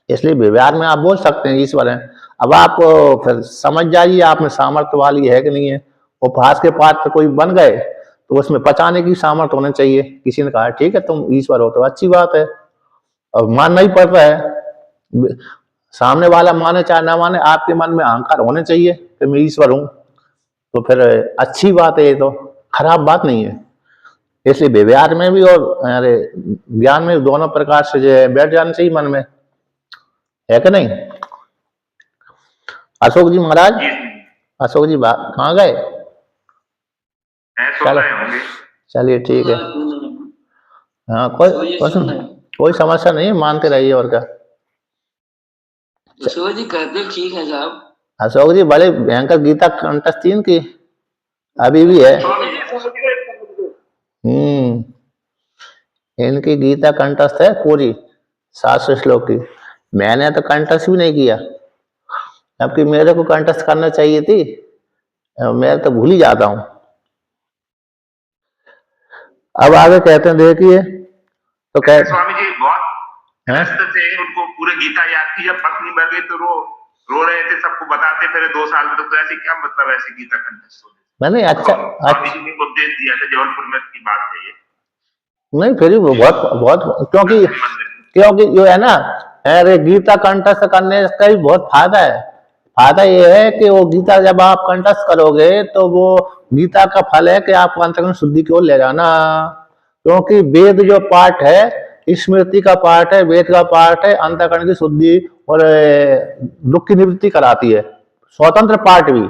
इसलिए व्यवहार में आप बोल सकते हैं ईश्वर है। अब आप फिर समझ जाइए आप में सामर्थ्य वाली है कि नहीं है। उपहास के पात्र कोई बन गए तो उसमें पचाने की सामर्थ्य होना चाहिए। किसी ने कहा ठीक है तुम ईश्वर हो तो अच्छी बात है, अब मानना ही पड़ रहा है। सामने वाला माने चाहे ना माने, आपके मन में अहंकार होने चाहिए कि मैं ईश्वर हूं, तो फिर अच्छी बात है, ये तो खराब बात नहीं है। इसलिए व्यवहार में भी और अरे ज्ञान में दोनों प्रकार से जो बैठ जाना चाहिए मन में, है कि नहीं? अशोक जी महाराज, अशोक जी कहाँ गए? चलो चलिए ठीक है। हाँ कोई समस्या नहीं है, मानते रहिए और क्या। अशोक जी कहते ठीक है साहब। अशोक जी बड़े भयंकर गीता कंठस्थ की अभी भी है। इनकी गीता कंठस्थ है पूरी 700 श्लोक की। मैंने तो कंठस्थ भी नहीं किया, जबकि मेरे को कंठस्थ करना चाहिए थी, मैं तो भूल ही जाता हूं। अब आगे कहते हैं देखिए, तो कहते स्वामी जी बहुत व्यस्त थे, उनको पूरे गीता याद की, जब पत्नी मर गई तो रो रहे थे, सबको बताते फिर 2 साल तक। तो ऐसे क्या मतलब ऐसे गीता कंठस्थ होने? मैंने अच्छा स्वामी जी ने उपदेश दिया था, जबलपुर में की बात है ये। नहीं फिर भी बहुत क्योंकि क्योंकि जो है ना, अरे गीता कंठस्थ करने का भी बहुत फायदा है। फायदा ये है कि वो गीता जब आप कंठस्थ करोगे तो वो गीता का फल है कि आपको अंतःकरण शुद्धि की ओर ले जाना। क्योंकि वेद जो पाठ है, स्मृति का पाठ है, वेद का पाठ है, अंतःकरण की शुद्धि और दुख की निवृत्ति कराती है, स्वतंत्र पाठ भी।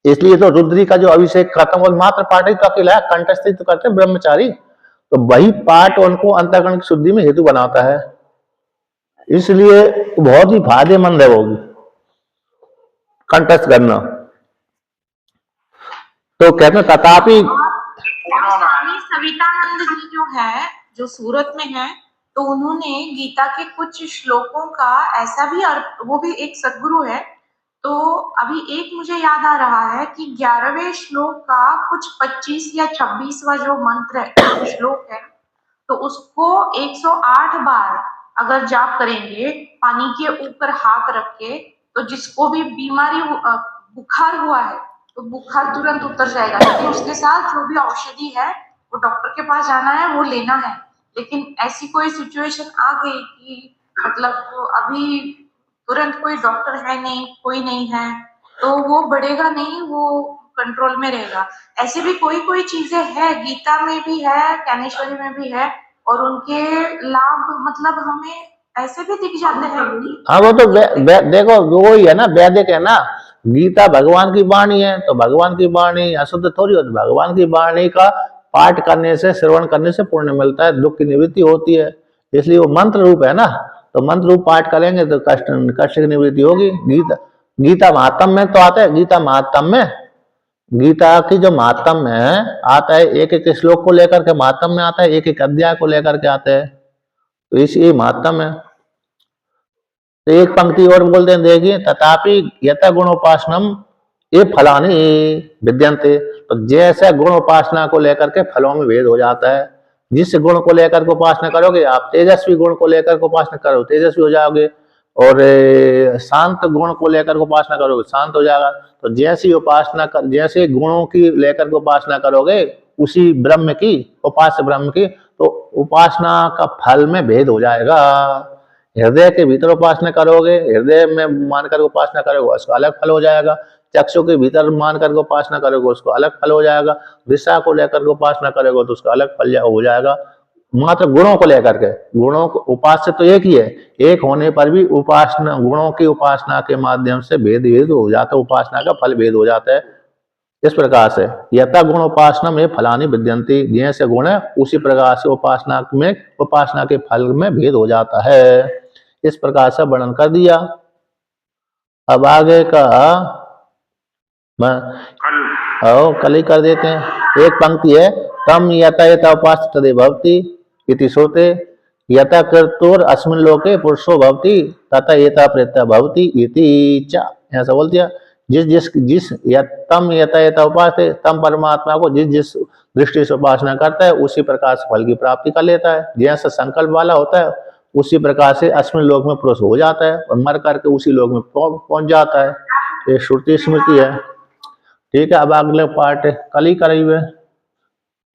इसलिए तो रुद्री का जो अभिषेक करता है मात्र पाठ ही तो अकेला कंठस्थ तो करते हैं ब्रह्मचारी, तो वही पाठ उनको अंतःकरण की शुद्धि में हेतु बनाता है। इसलिए बहुत ही फायदेमंद है वो कंठस्थ करना। तो कहते हैं तथापि और स्वामी सवितानंद जी जो है, जो सूरत में है, तो उन्होंने गीता के कुछ श्लोकों का ऐसा भी अर्थ, वो भी एक सद्गुरु है, तो अभी एक मुझे याद आ रहा है कि 11वें श्लोक का कुछ 25 या 26वां जो मंत्र है, श्लोक है, तो उसको 108 बार अगर जाप करेंगे पानी के ऊपर हाथ रख के, तो जिसको भी बीमारी बुखार हुआ है तो बुखार तुरंत उतर जाएगा। लेकिन उसके साथ जो भी औषधि है वो डॉक्टर के पास जाना है, वो लेना है। लेकिन ऐसी कोई सिचुएशन आ गई कि मतलब अभी तुरंत कोई डॉक्टर है नहीं, कोई नहीं है, तो वो बढ़ेगा नहीं, वो कंट्रोल में रहेगा। ऐसी भी कोई चीजें है, गीता में भी है, ज्ञानेश्वरी में भी है, और उनके लाभ मतलब हमें ऐसे भी दिख जाते हैं। हाँ वो तो देखो वो ही है ना, वैदिक है ना, गीता भगवान की वाणी है, तो भगवान की वाणी अशुद्ध थोड़ी होती। भगवान की वाणी का पाठ करने से, श्रवण करने से पुण्य मिलता है, दुख की निवृत्ति होती है। इसलिए वो मंत्र रूप है ना, तो मंत्र रूप पाठ करेंगे तो कष्ट की निवृत्ति होगी। गीता महात्म में तो आता है, गीता महात्म में, गीता की जो महात्म है आता है, एक एक श्लोक को लेकर के महात्म में आता है, एक एक अध्याय को लेकर के आता है, तो इसी महात्म है। तो एक पंक्ति और बोलते हैं, देखिए तथापि यथा गुणोपासनम ये फलानी विद्यन्ते, तो जैसे गुण उपासना को लेकर के फलों में भेद हो जाता है। जिस गुण को लेकर के उपासना करोगे आप, तेजस्वी गुण को लेकर के उपासना करो तेजस्वी हो जाओगे, और शांत गुण को लेकर उपासना करोगे शांत हो जाएगा। तो जैसी उपासना जैसे गुणों की लेकर के उपासना करोगे उसी ब्रह्म की, उपास्य ब्रह्म की, तो उपासना का फल में भेद हो जाएगा। हृदय के भीतर उपासना करोगे, हृदय में मानकर उपासना करोगे उसका अलग फल हो जाएगा। चक्षु के भीतर मानकर के उपासना करोगे उसको अलग फल हो जाएगा। दिशा को लेकर के उपासना करोगे तो उसका अलग फल हो जाएगा। मात्र गुणों को लेकर के, गुणों को उपास्य तो एक ही है, एक होने पर भी उपासना, गुणों की उपासना के माध्यम से भेद हो जाता है, उपासना का फल भेद हो जाता है। इस प्रकार से यथा गुण उपासना में फलानी विद्यन्ति, जैसे गुण है उसी प्रकार से उपासना में, उपासना के फल में भेद हो जाता है। इस प्रकार से वर्णन कर दिया। अब आगे का कल ही कर देते हैं। एक पंक्ति है, तम यथा यथा उपास्य तदे भवति इति श्रुते, यथा कर्तुर अस्मिन् लोके पुरुषो भवति तथा यथा प्रेत्य भवति इति च। ऐसा बोल दिया, जिस तम यथा यथा उपास्य, तम परमात्मा को जिस दृष्टि से उपासना करता है उसी प्रकार से फल की प्राप्ति कर लेता है। जैसा संकल्प वाला होता है उसी प्रकार से अस्मिन् लोक में पुरुष हो जाता है और मर करके उसी लोक में पहुंच जाता है। ये श्रुति स्मृति है। ठीक है, अब अगले पार्ट कल ही करेंगे।